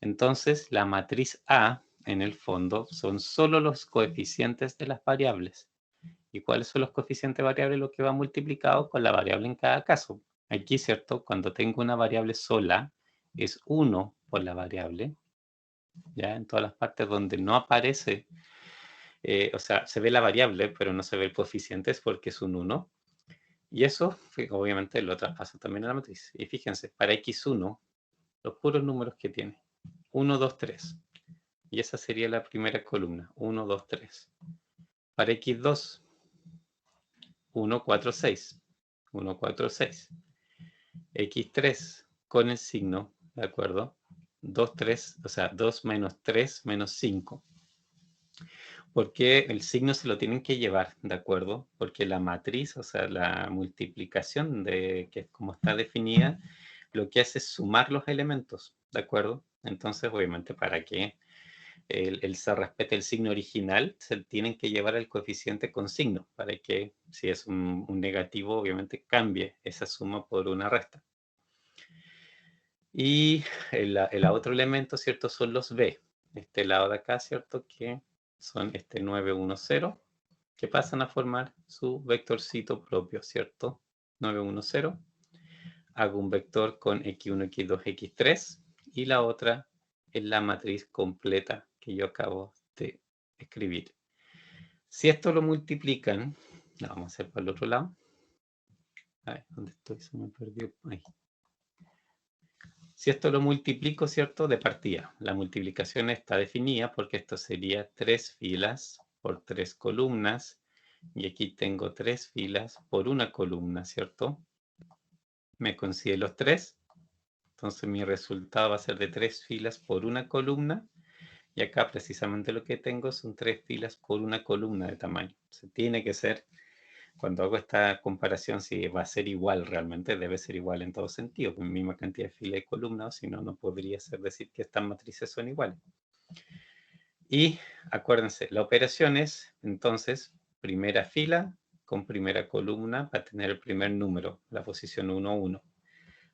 Entonces, la matriz A, en el fondo, son solo los coeficientes de las variables. ¿Y cuáles son los coeficientes variables? Lo que va multiplicado con la variable en cada caso. Aquí, ¿cierto? Cuando tengo una variable sola, es 1 por la variable. ¿Ya? En todas las partes donde no aparece, o sea, se ve la variable, pero no se ve el coeficiente, es porque es un 1. Y eso, obviamente, lo traspaso también a la matriz. Y fíjense, para x1, los puros números que tiene. 1, 2, 3. Y esa sería la primera columna. 1, 2, 3. Para x2, 1, 4, 6. 1, 4, 6. x3 con el signo, ¿de acuerdo? 2, 3, o sea, 2 menos 3 menos 5. Porque el signo se lo tienen que llevar, ¿de acuerdo? Porque la matriz, o sea, la multiplicación, que es como está definida, lo que hace es sumar los elementos, ¿de acuerdo? Entonces, obviamente, para que se respete el signo original, se tienen que llevar el coeficiente con signo, para que si es un negativo, obviamente cambie esa suma por una resta. Y el otro elemento, ¿cierto? Son los B. Este lado de acá, ¿cierto? Que son 910 que pasan a formar su vectorcito propio, ¿cierto? 910. Hago un vector con x1, x2, x3 y la otra es la matriz completa que yo acabo de escribir. Si esto lo multiplican, lo vamos a hacer para el otro lado. A ver, ¿dónde estoy? Se me perdió. Ahí. Si esto lo multiplico, ¿cierto? De partida. La multiplicación está definida porque esto sería 3 filas por 3 columnas. Y aquí tengo 3 filas por una columna, ¿cierto? Me consigue los 3. Entonces mi resultado va a ser de 3 filas por una columna. Y acá precisamente lo que tengo son 3 filas por una columna de tamaño. Se tiene que ser, cuando hago esta comparación, si va a ser igual realmente, debe ser igual en todo sentido, con misma cantidad de filas y columnas, si no, no podría ser decir que estas matrices son iguales. Y acuérdense, la operación es, entonces, primera fila con primera columna para tener el primer número, la posición 1, 1.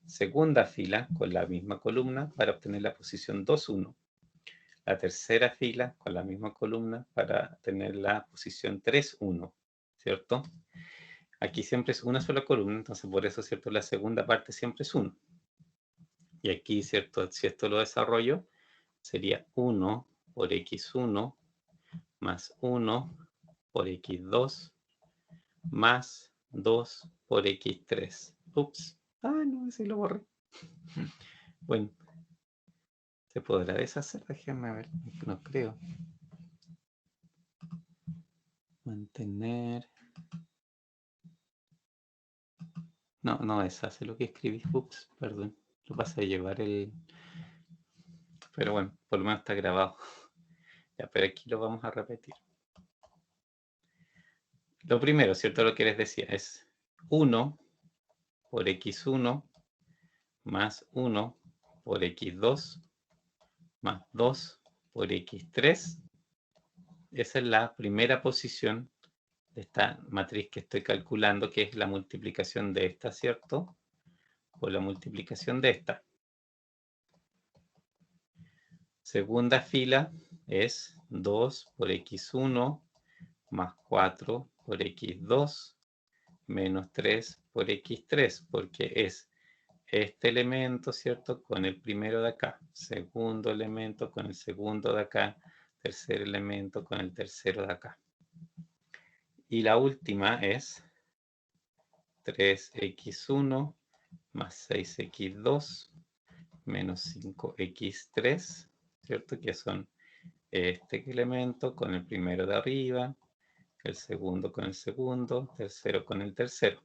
Segunda fila con la misma columna para obtener la posición 2, 1. La tercera fila con la misma columna para tener la posición 3, 1, ¿cierto? Aquí siempre es una sola columna, entonces por eso, ¿cierto? La segunda parte siempre es 1. Y aquí, ¿cierto? Si esto lo desarrollo, sería 1 por x1 más 1 por x2 más 2 por x3. Ups. Ah, no, ese lo borré. Bueno. ¿Se podrá deshacer? Déjenme ver. No creo. Mantener. No, no deshace lo que escribí. Ups, perdón. Lo pasé a llevar el... Pero bueno, por lo menos está grabado. Ya, pero aquí lo vamos a repetir. Lo primero, ¿cierto? Lo que les decía es 1 por x1 más 1 por x2 más 2 por x3. Esa es la primera posición de esta matriz que estoy calculando, que es la multiplicación de esta, ¿cierto? Por la multiplicación de esta. Segunda fila es 2 por x1 más 4 por x2 menos 3 por x3, porque es este elemento, ¿cierto? Con el primero de acá, segundo elemento con el segundo de acá, tercer elemento con el tercero de acá. Y la última es 3x1 más 6x2 menos 5x3, ¿cierto? Que son este elemento con el primero de arriba, el segundo con el segundo, tercero con el tercero.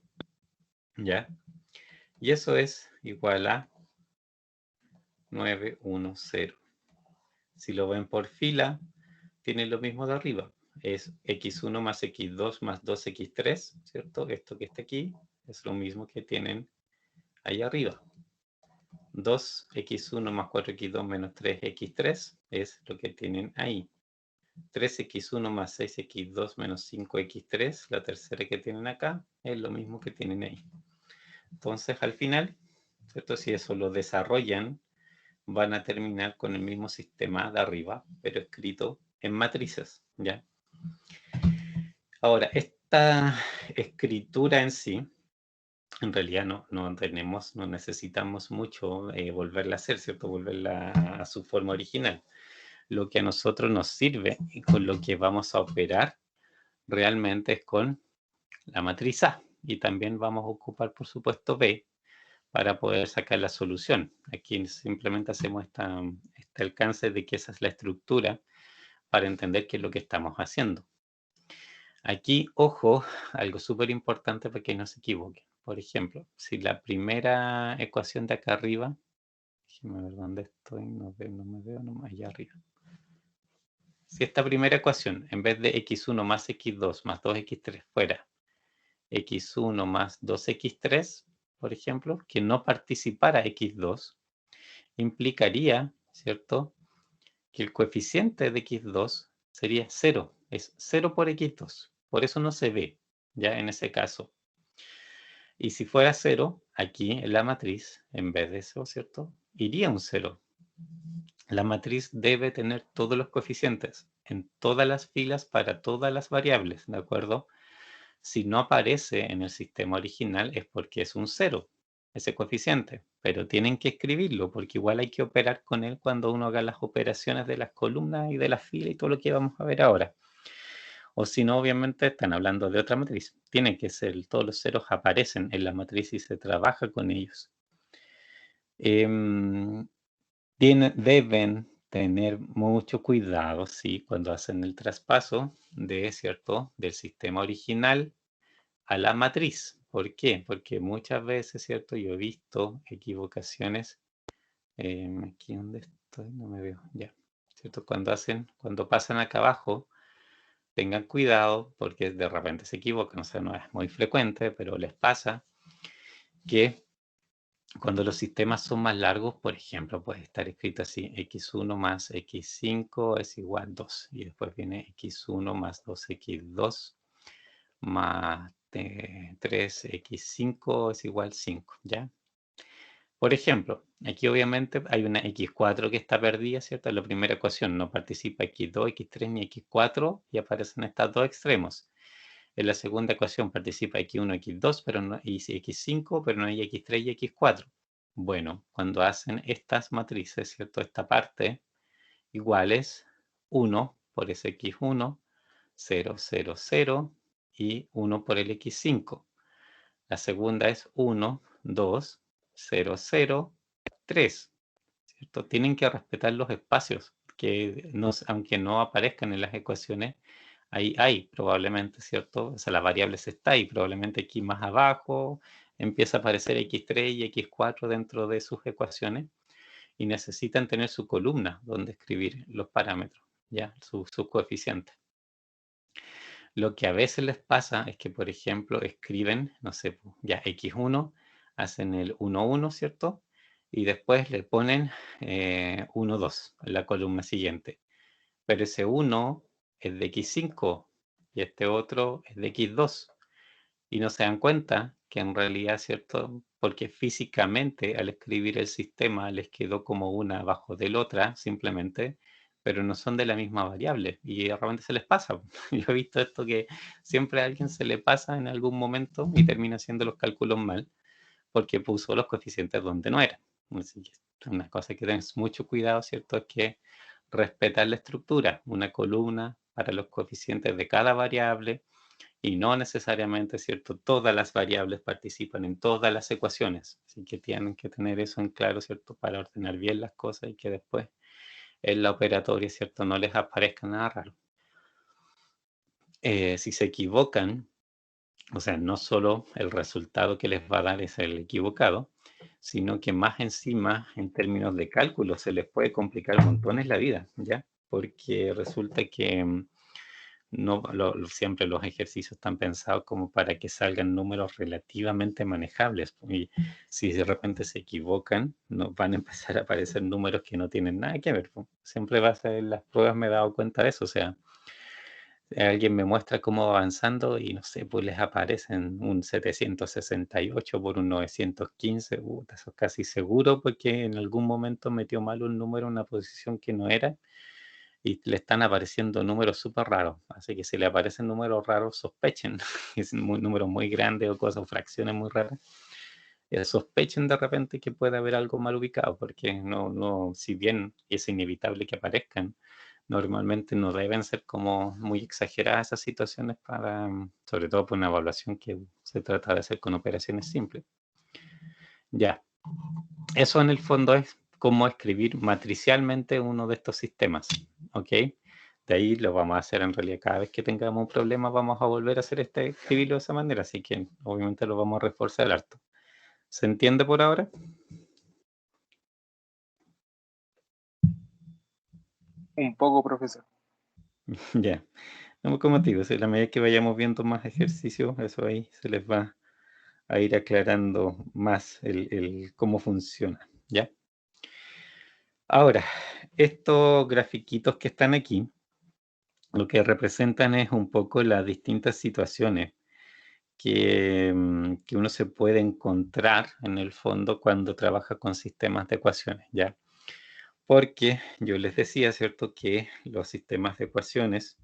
¿Ya? Y eso es igual a 910. Si lo ven por fila, tienen lo mismo de arriba. Es x1 más x2 más 2x3, ¿cierto? Esto que está aquí es lo mismo que tienen ahí arriba. 2x1 más 4x2 menos 3x3 es lo que tienen ahí. 3x1 más 6x2 menos 5x3, la tercera que tienen acá, es lo mismo que tienen ahí. Entonces, al final, ¿cierto? Si eso lo desarrollan, van a terminar con el mismo sistema de arriba, pero escrito en matrices, ¿ya? Ahora, esta escritura en sí, en realidad no necesitamos mucho volverla a hacer, ¿cierto? Volverla a su forma original. Lo que a nosotros nos sirve y con lo que vamos a operar realmente es con la matriz A. Y también vamos a ocupar, por supuesto, B para poder sacar la solución. Aquí simplemente hacemos este alcance de que esa es la estructura para entender qué es lo que estamos haciendo. Aquí, ojo, algo súper importante para que no se equivoquen. Por ejemplo, si la primera ecuación de acá arriba, déjenme ver dónde estoy, no me veo, nomás allá arriba. Si esta primera ecuación, en vez de x1 más x2 más 2x3 fuera x1 más 2x3, por ejemplo, que no participara x2, implicaría, ¿cierto?, que el coeficiente de x2 sería 0, es 0 por x2, por eso no se ve, ya en ese caso. Y si fuera 0, aquí en la matriz, en vez de eso, ¿cierto?, iría un 0. La matriz debe tener todos los coeficientes, en todas las filas para todas las variables, ¿de acuerdo? Si no aparece en el sistema original es porque es un 0, ese coeficiente, pero tienen que escribirlo porque igual hay que operar con él cuando uno haga las operaciones de las columnas y de las filas y todo lo que vamos a ver ahora. O si no, obviamente están hablando de otra matriz. Tiene que ser, todos los ceros aparecen en la matriz y se trabaja con ellos. Deben tener mucho cuidado, sí, cuando hacen el traspaso ¿cierto? Del sistema original a la matriz. ¿Por qué? Porque muchas veces, ¿cierto? Yo he visto equivocaciones. Aquí donde estoy, no me veo, ya. ¿Cierto? Cuando pasan acá abajo, tengan cuidado porque de repente se equivocan, o sea, no es muy frecuente, pero les pasa que cuando los sistemas son más largos, por ejemplo, puede estar escrito así, x1 más x5 es igual a 2, y después viene x1 más 2x2 más 3x5 es igual a 5, ¿ya? Por ejemplo, aquí obviamente hay una x4 que está perdida, ¿cierto? En la primera ecuación no participa x2, x3 ni x4 y aparecen estos dos extremos. En la segunda ecuación participa x1, x2 pero no, y x5, pero no hay x3 y x4. Bueno, cuando hacen estas matrices, ¿cierto? Esta parte iguales 1 por ese x1, 0, 0, 0 y 1 por el x5. La segunda es 1, 2, 0, 0, 3. ¿Cierto? Tienen que respetar los espacios, que no, aunque no aparezcan en las ecuaciones, ahí hay probablemente, ¿cierto? O sea, la variable está ahí, probablemente aquí más abajo empieza a aparecer x3 y x4 dentro de sus ecuaciones y necesitan tener su columna donde escribir los parámetros, ¿ya? Sus coeficientes. Lo que a veces les pasa es que, por ejemplo, escriben, no sé, ya x1, hacen el 1, 1, ¿cierto? Y después le ponen 1, 2 en la columna siguiente. Pero ese 1 es de x5 y este otro es de x2. Y no se dan cuenta que en realidad, ¿cierto? Porque físicamente al escribir el sistema les quedó como una abajo de la otra, simplemente, pero no son de la misma variable y realmente se les pasa. Yo he visto esto que siempre a alguien se le pasa en algún momento y termina haciendo los cálculos mal porque puso los coeficientes donde no eran. Así que una cosa que tenés mucho cuidado, ¿cierto? Es que respetar la estructura, una columna para los coeficientes de cada variable y no necesariamente, ¿cierto? Todas las variables participan en todas las ecuaciones. Así que tienen que tener eso en claro, ¿cierto? Para ordenar bien las cosas y que después en la operatoria, ¿cierto? No les aparezca nada raro. Si se equivocan, o sea, no solo el resultado que les va a dar es el equivocado, sino que más encima, en términos de cálculo, se les puede complicar montones la vida, ¿ya? Porque resulta que no, siempre los ejercicios están pensados como para que salgan números relativamente manejables. Y si de repente se equivocan, nos van a empezar a aparecer números que no tienen nada que ver. Siempre va a ser, en las pruebas me he dado cuenta de eso. O sea, alguien me muestra cómo va avanzando y no sé, pues les aparecen un 768 por un 915. Eso es casi seguro porque en algún momento metió mal un número en una posición que no era y le están apareciendo números súper raros. Así que si le aparecen números raros, sospechen. Es un número muy grande o cosas, fracciones muy raras. Sospechen de repente que puede haber algo mal ubicado, porque no, si bien es inevitable que aparezcan, normalmente no deben ser como muy exageradas esas situaciones para, sobre todo por una evaluación que se trata de hacer con operaciones simples. Ya, eso en el fondo es cómo escribir matricialmente uno de estos sistemas, ¿ok? De ahí lo vamos a hacer en realidad cada vez que tengamos un problema vamos a volver a hacer escribirlo de esa manera, así que obviamente lo vamos a reforzar harto. ¿Se entiende por ahora? Un poco, profesor. Ya. No, como te digo, si a la medida que vayamos viendo más ejercicios, eso ahí se les va a ir aclarando más el cómo funciona, ¿ya? Ahora, estos grafiquitos que están aquí, lo que representan es un poco las distintas situaciones que uno se puede encontrar en el fondo cuando trabaja con sistemas de ecuaciones, ¿ya? Porque yo les decía, ¿cierto?, que los sistemas de ecuaciones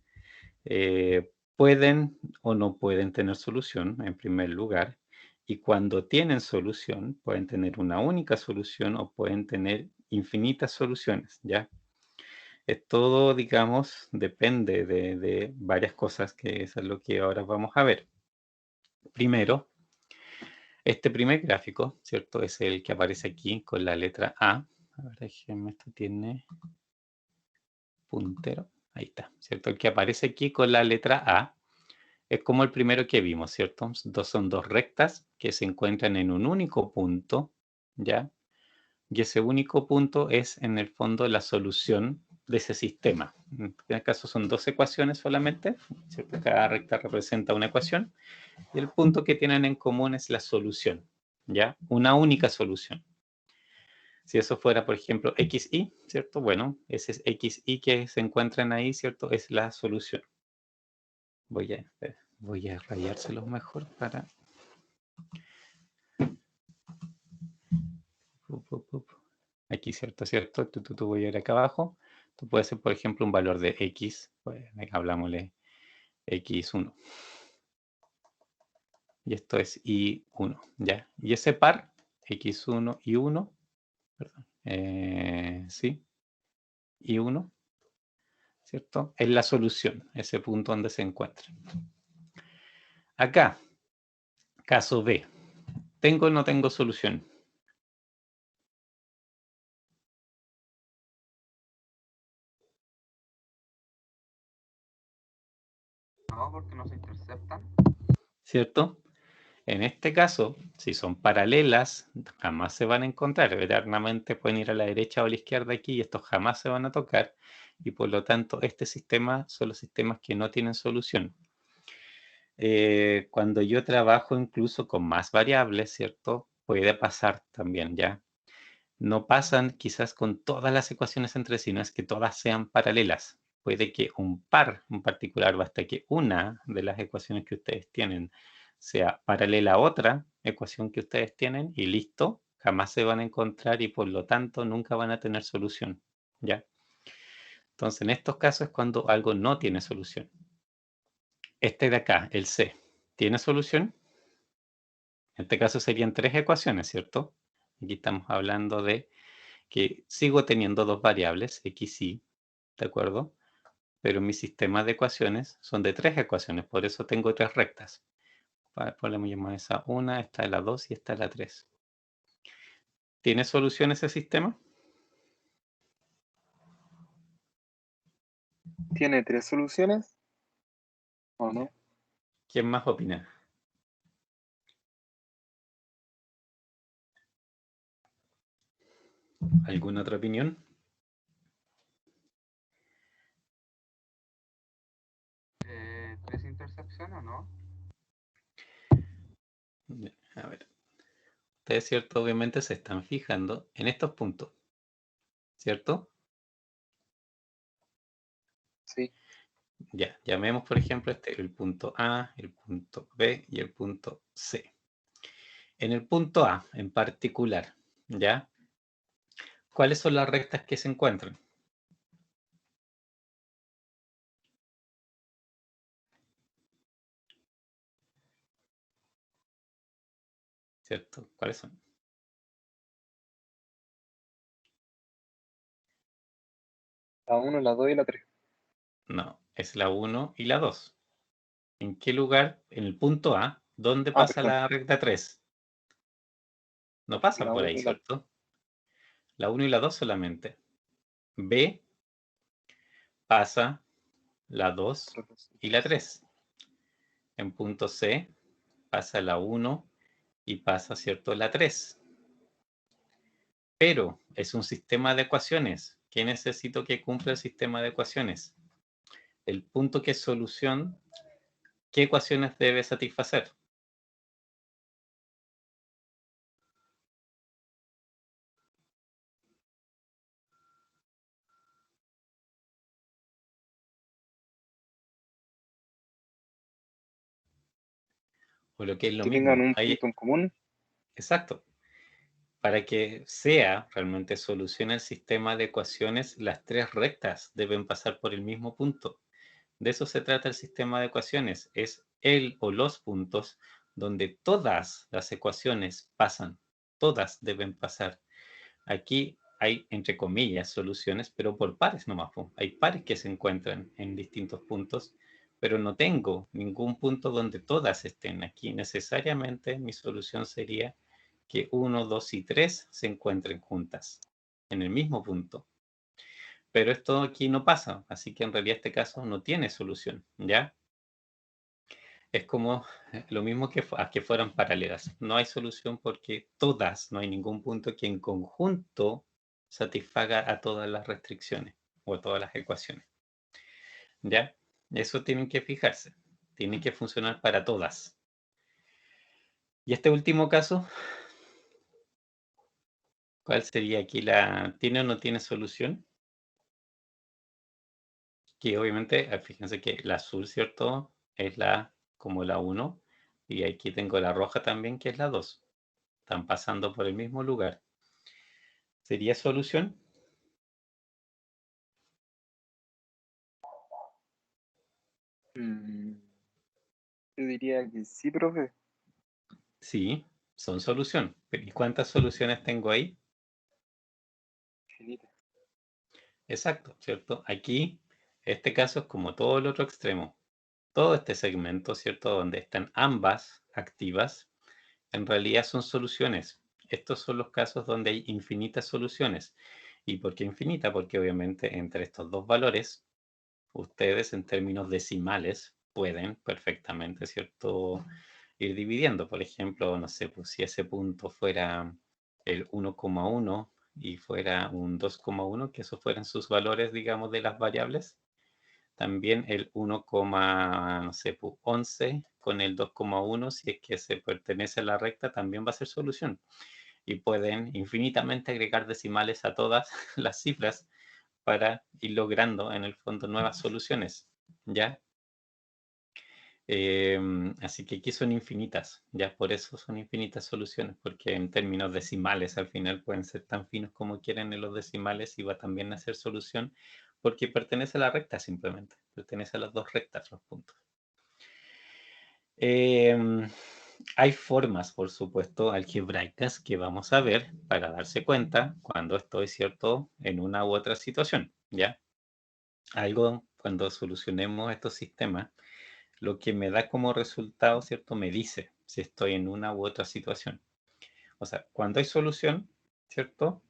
pueden o no pueden tener solución, en primer lugar, y cuando tienen solución, pueden tener una única solución o pueden tener infinitas soluciones, ¿ya? Es todo, digamos, depende de varias cosas, que eso es lo que ahora vamos a ver. Primero, este primer gráfico, ¿cierto? Es el que aparece aquí con la letra A. A ver, déjenme, esto tiene puntero. Ahí está, ¿cierto? El que aparece aquí con la letra A es como el primero que vimos, ¿cierto? Son dos rectas que se encuentran en un único punto, ¿ya? Y ese único punto es, en el fondo, la solución de ese sistema. En este caso son dos ecuaciones solamente, ¿cierto? Cada recta representa una ecuación y el punto que tienen en común es la solución, ¿ya? Una única solución. Si eso fuera, por ejemplo, xy, ¿cierto? Bueno, ese es xy que se encuentran ahí, ¿cierto? Es la solución. Voy a rayárselos mejor para... Aquí, ¿cierto? ¿Cierto? Tú voy a ir acá abajo. Tú puedes ser, por ejemplo, un valor de x. Pues, hablámosle x1. Y esto es y1, ¿ya? Y ese par, x1 y 1, perdón, sí, y1, ¿cierto? Es la solución, ese punto donde se encuentra. Acá, caso B. ¿Tengo o no tengo solución? No, porque no se interceptan. ¿Cierto? En este caso, si son paralelas, jamás se van a encontrar. Eternamente pueden ir a la derecha o a la izquierda aquí y estos jamás se van a tocar. Y por lo tanto, este sistema son los sistemas que no tienen solución. Cuando yo trabajo incluso con más variables, ¿cierto? Puede pasar también, ¿ya? No pasan quizás con todas las ecuaciones entre sí, no es que todas sean paralelas. Puede que un par en particular, basta que una de las ecuaciones que ustedes tienen sea paralela a otra ecuación que ustedes tienen y listo, jamás se van a encontrar y por lo tanto nunca van a tener solución, ¿ya? Entonces en estos casos es cuando algo no tiene solución. Este de acá, el C, ¿tiene solución? En este caso serían tres ecuaciones, ¿cierto? Aquí estamos hablando de que sigo teniendo dos variables, x y, ¿de acuerdo? Pero mi sistema de ecuaciones son de tres ecuaciones, por eso tengo tres rectas. Podemos llamar esa una, esta es la 2 y esta es la 3. ¿Tiene solución ese sistema? ¿Tiene tres soluciones o no? ¿Quién más opina? ¿Alguna otra opinión? ¿Tres intersecciones o no? A ver, ustedes, ¿cierto? Obviamente se están fijando en estos puntos, ¿cierto? Sí. Ya, llamemos por ejemplo el punto A, el punto B y el punto C. En el punto A en particular, ¿ya? ¿Cuáles son las rectas que se encuentran? ¿Cierto? ¿Cuáles son? La 1, la 2 y la 3. No, es la 1 y la 2. ¿En qué lugar? En el punto A, ¿dónde Ah, pasa perdón. la recta 3? No pasan La por 1 ahí, y la ¿cierto? La 1 y la 2 solamente. B pasa la 2 3. y la 3. En punto C pasa la 1 y pasa, ¿cierto?, la 3. Pero es un sistema de ecuaciones. ¿Qué necesito que cumpla el sistema de ecuaciones? El punto que es solución, ¿qué ecuaciones debe satisfacer? O lo que es lo Que tengan mismo. un Ahí, punto en común. exacto. para que sea realmente solución el sistema de ecuaciones, las tres rectas deben pasar por el mismo punto. De eso se trata el sistema de ecuaciones. Es el o los puntos donde todas las ecuaciones pasan. Todas deben pasar. Aquí hay, entre comillas, soluciones, pero por pares nomás. Hay pares que se encuentran en distintos puntos, pero no tengo ningún punto donde todas estén. Aquí necesariamente mi solución sería que 1, 2 y 3 se encuentren juntas en el mismo punto. Pero esto aquí no pasa, así que en realidad este caso no tiene solución, ¿ya? Es como lo mismo que a que fueran paralelas. No hay solución porque todas, no hay ningún punto que en conjunto satisfaga a todas las restricciones o a todas las ecuaciones, ¿ya? Eso tienen que fijarse. Tiene que funcionar para todas. Y este último caso, ¿cuál sería aquí la... ¿Tiene o no tiene solución? Que obviamente, fíjense que la azul, ¿cierto? Es la como la 1 y aquí tengo la roja también que es la 2. Están pasando por el mismo lugar. ¿Sería solución? Yo diría que sí, profe. Sí, son solución. ¿Y cuántas soluciones tengo ahí? Infinita. Exacto, ¿cierto? Aquí, este caso es como todo el otro extremo. Todo este segmento, ¿cierto? Donde están ambas activas, en realidad son soluciones. Estos son los casos donde hay infinitas soluciones. ¿Y por qué infinita? Porque obviamente entre estos dos valores, ustedes en términos decimales pueden perfectamente, ¿cierto? Ir dividiendo. Por ejemplo, no sé, pues si ese punto fuera el 1,1 y fuera un 2,1, que esos fueran sus valores, digamos, de las variables. También el 1, no sé, pues 11 con el 2,1, si es que se pertenece a la recta, también va a ser solución. Y pueden infinitamente agregar decimales a todas las cifras para ir logrando en el fondo nuevas soluciones, ¿ya? Así que aquí son infinitas, ya por eso son infinitas soluciones, porque en términos decimales al final pueden ser tan finos como quieran en los decimales y va también a ser solución porque pertenece a la recta simplemente, pertenece a las dos rectas los puntos. Hay formas, por supuesto, algebraicas que vamos a ver para darse cuenta cuando estoy, ¿cierto?, en una u otra situación, ¿ya? Algo cuando solucionemos estos sistemas, lo que me da como resultado, ¿cierto? Me dice si estoy en una u otra situación. O sea, cuando hay solución, ¿cierto?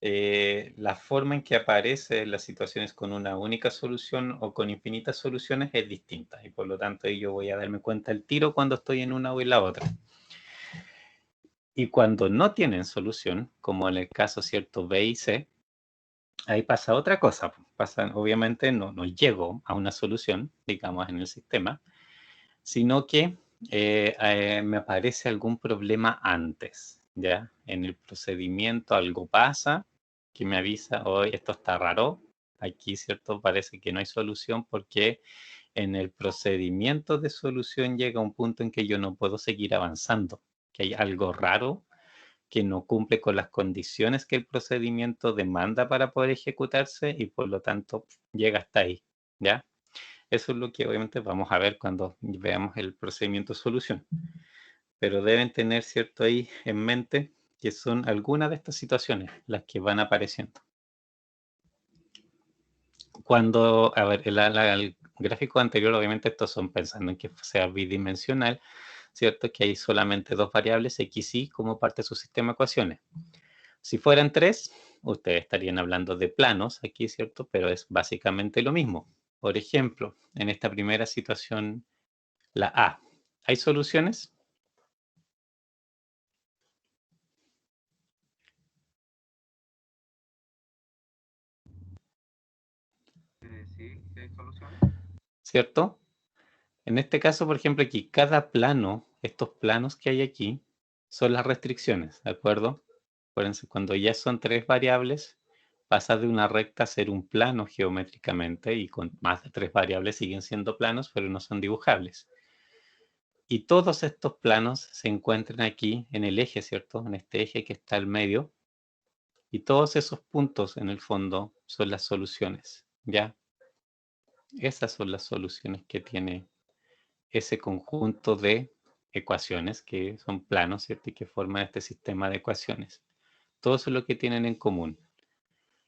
La forma en que aparece las situaciones con una única solución o con infinitas soluciones es distinta y por lo tanto yo voy a darme cuenta al tiro cuando estoy en una o en la otra. Y cuando no tienen solución, como en el caso, ¿cierto? B y C, ahí pasa otra cosa. Pasa, obviamente no llego a una solución, digamos, en el sistema, sino que me aparece algún problema antes, ¿ya? En el procedimiento algo pasa que me avisa, hoy esto está raro, aquí, ¿cierto? Parece que no hay solución porque en el procedimiento de solución llega un punto en que yo no puedo seguir avanzando, que hay algo raro que no cumple con las condiciones que el procedimiento demanda para poder ejecutarse y por lo tanto llega hasta ahí, ¿ya? Eso es lo que obviamente vamos a ver cuando veamos el procedimiento solución. Pero deben tener cierto ahí en mente que son algunas de estas situaciones las que van apareciendo. Cuando, a ver, el gráfico anterior, obviamente estos son pensando en que sea bidimensional, ¿cierto? Que hay solamente dos variables, x y, como parte de su sistema de ecuaciones. Si fueran tres, ustedes estarían hablando de planos aquí, ¿cierto? Pero es básicamente lo mismo. Por ejemplo, en esta primera situación, la A. ¿Hay soluciones? Sí, sí hay soluciones. ¿Cierto? En este caso, por ejemplo, aquí cada plano, estos planos que hay aquí, son las restricciones, ¿de acuerdo? Acuérdense, cuando ya son tres variables, pasa de una recta a ser un plano geométricamente y con más de tres variables siguen siendo planos, pero no son dibujables. Y todos estos planos se encuentran aquí en el eje, ¿cierto? En este eje que está al medio. Y todos esos puntos, en el fondo, son las soluciones, ¿ya? Esas son las soluciones que tiene ese conjunto de ecuaciones que son planos, ¿cierto? Y que forman este sistema de ecuaciones. Todo eso es lo que tienen en común.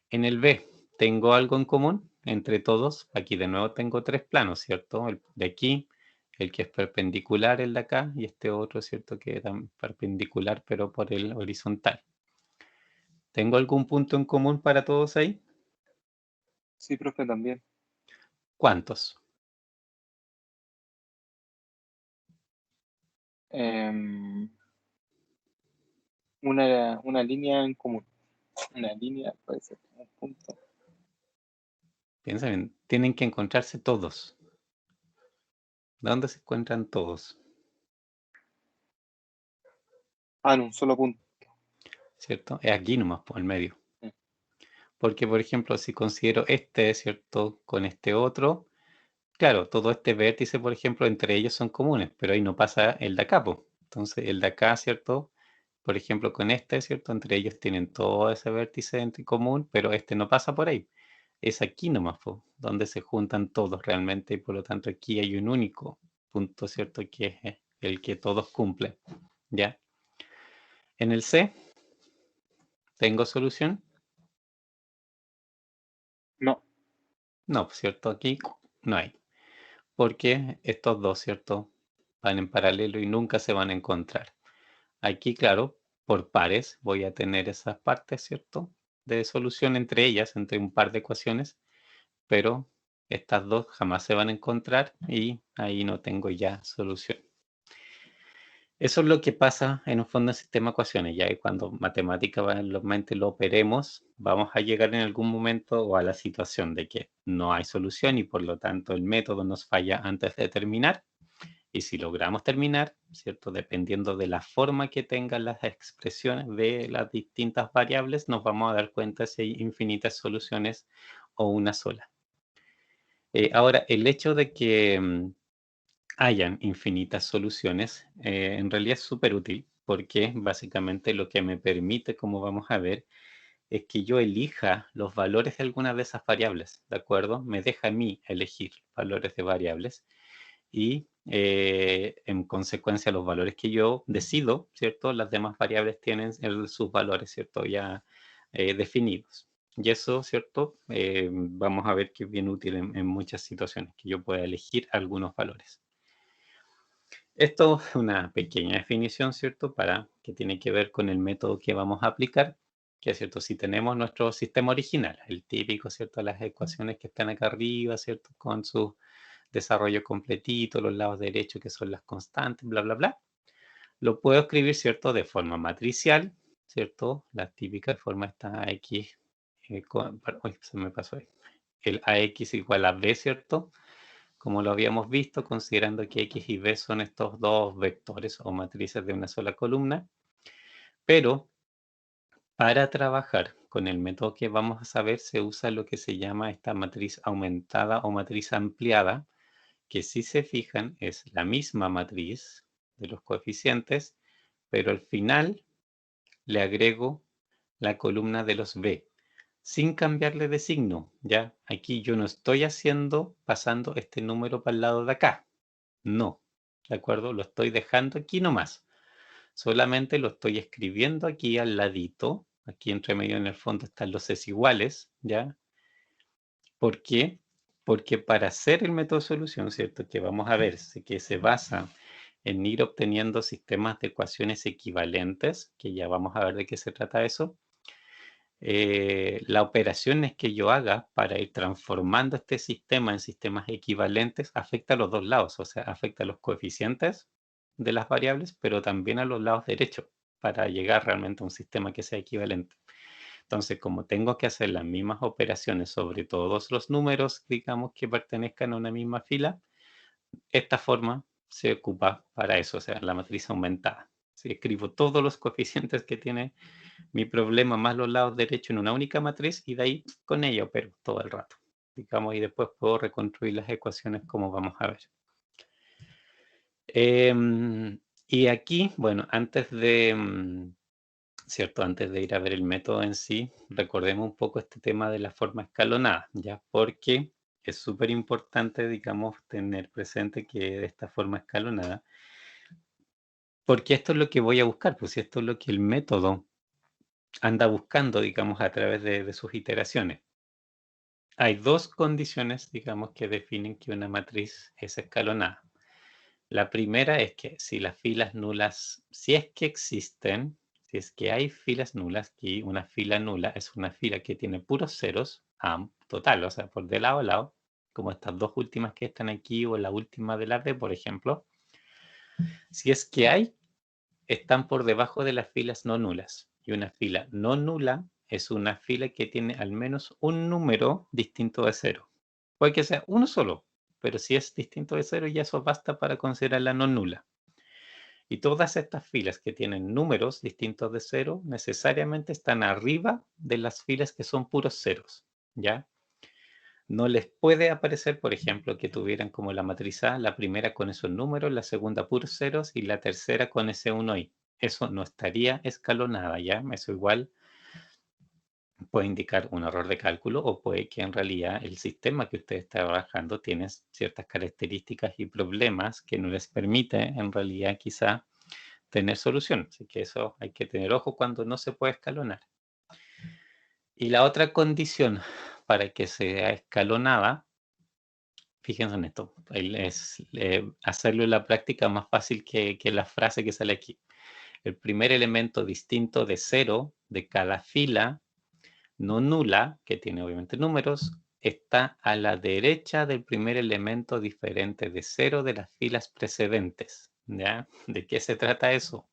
En el B, ¿tengo algo en común entre todos? Aquí de nuevo tengo tres planos, ¿cierto? El de aquí, el que es perpendicular, el de acá, y este otro, ¿cierto? Que es perpendicular, pero por el horizontal. ¿Tengo algún punto en común para todos ahí? Sí, profe, también. ¿Cuántos? Em, una línea en común. Una línea puede ser un punto. Piensa bien, tienen que encontrarse todos. ¿Dónde se encuentran todos? Ah, en un solo punto. ¿Cierto? Es aquí nomás, por el medio. Mm. Porque, por ejemplo, si considero este, ¿cierto? Con este otro, claro, todo este vértice, por ejemplo, entre ellos son comunes, pero ahí no pasa el de acá, po. Entonces, el de acá, ¿cierto? Por ejemplo, con este, ¿cierto? Entre ellos tienen todo ese vértice en común, pero este no pasa por ahí. Es aquí nomás, po, donde se juntan todos realmente, y por lo tanto aquí hay un único punto, ¿cierto? Que es el que todos cumplen, ¿ya? En el C, ¿tengo solución? No, No, ¿cierto? Aquí no hay. Porque estos dos, ¿cierto? Van en paralelo y nunca se van a encontrar. Aquí, claro, por pares voy a tener esas partes, ¿cierto? De solución entre ellas, entre un par de ecuaciones, pero estas dos jamás se van a encontrar y ahí no tengo ya solución. Eso es lo que pasa en un fondo en sistema de ecuaciones, ya que cuando matemáticamente lo operemos, vamos a llegar en algún momento o a la situación de que no hay solución y por lo tanto el método nos falla antes de terminar. Y si logramos terminar, ¿cierto? Dependiendo de la forma que tengan las expresiones de las distintas variables, nos vamos a dar cuenta si hay infinitas soluciones o una sola. Ahora, el hecho de que hayan infinitas soluciones, en realidad es súper útil porque básicamente lo que me permite, como vamos a ver, es que yo elija los valores de algunas de esas variables, ¿de acuerdo? Me deja a mí elegir valores de variables y en consecuencia los valores que yo decido, ¿cierto? Las demás variables tienen sus valores, ¿cierto? Ya definidos. Y eso, ¿cierto? Vamos a ver que es bien útil en muchas situaciones, que yo pueda elegir algunos valores. Esto es una pequeña definición, ¿cierto? Para que tiene que ver con el método que vamos a aplicar, que es cierto, si tenemos nuestro sistema original, el típico, ¿cierto? Las ecuaciones que están acá arriba, ¿cierto? Con su desarrollo completito, los lados derechos que son las constantes, bla, bla, bla. Lo puedo escribir, ¿cierto? De forma matricial, ¿cierto? La típica forma está X, se me pasó ahí. El AX igual a B, ¿cierto? Como lo habíamos visto, considerando que X y B son estos dos vectores o matrices de una sola columna, pero para trabajar con el método que vamos a saber se usa lo que se llama esta matriz aumentada o matriz ampliada, que si se fijan es la misma matriz de los coeficientes, pero al final le agrego la columna de los B, sin cambiarle de signo, ¿ya? Aquí yo no estoy pasando este número para el lado de acá, no, ¿de acuerdo? Lo estoy dejando aquí nomás, solamente lo estoy escribiendo aquí al ladito, aquí entre medio en el fondo están los desiguales, ¿ya? ¿Por qué? Porque para hacer el método de solución, ¿cierto? Que vamos a ver, que se basa en ir obteniendo sistemas de ecuaciones equivalentes, que ya vamos a ver de qué se trata eso. La operación es que yo haga para ir transformando este sistema en sistemas equivalentes afecta a los dos lados, o sea, afecta a los coeficientes de las variables, pero también a los lados derechos, para llegar realmente a un sistema que sea equivalente. Entonces, como tengo que hacer las mismas operaciones sobre todos los números, digamos, que pertenezcan a una misma fila, esta forma se ocupa para eso, o sea, la matriz aumentada. Si escribo todos los coeficientes que tiene mi problema más los lados derechos en una única matriz y de ahí con ella opero todo el rato, digamos, y después puedo reconstruir las ecuaciones como vamos a ver. Y aquí, bueno, antes de, ¿cierto? Antes de ir a ver el método en sí, recordemos un poco este tema de la forma escalonada, ¿ya? Porque es súper importante, digamos, tener presente que de esta forma escalonada, porque esto es lo que voy a buscar, pues si esto es lo que el método anda buscando, digamos, a través de sus iteraciones. Hay dos condiciones, digamos, que definen que una matriz es escalonada. La primera es que si las filas nulas, si es que existen, si es que hay filas nulas, que una fila nula es una fila que tiene puros ceros, total, o sea, por de lado a lado, como estas dos últimas que están aquí o la última de la B, por ejemplo. Si es que hay, están por debajo de las filas no nulas. Y una fila no nula es una fila que tiene al menos un número distinto de cero. Puede que sea uno solo, pero si es distinto de cero ya eso basta para considerarla no nula. Y todas estas filas que tienen números distintos de cero necesariamente están arriba de las filas que son puros ceros, ¿ya? No les puede aparecer, por ejemplo, que tuvieran como la matriz A, la primera con esos números, la segunda puros ceros y la tercera con ese 1 ahí. Eso no estaría escalonada, ¿ya? Eso igual puede indicar un error de cálculo o puede que en realidad el sistema que usted está trabajando tiene ciertas características y problemas que no les permite en realidad quizá tener solución. Así que eso hay que tener ojo cuando no se puede escalonar. Y la otra condición para que sea escalonada, fíjense en esto, es hacerlo en la práctica más fácil que la frase que sale aquí. El primer elemento distinto de cero de cada fila no nula, que tiene obviamente números, está a la derecha del primer elemento diferente de cero de las filas precedentes. ¿Ya? ¿De qué se trata eso?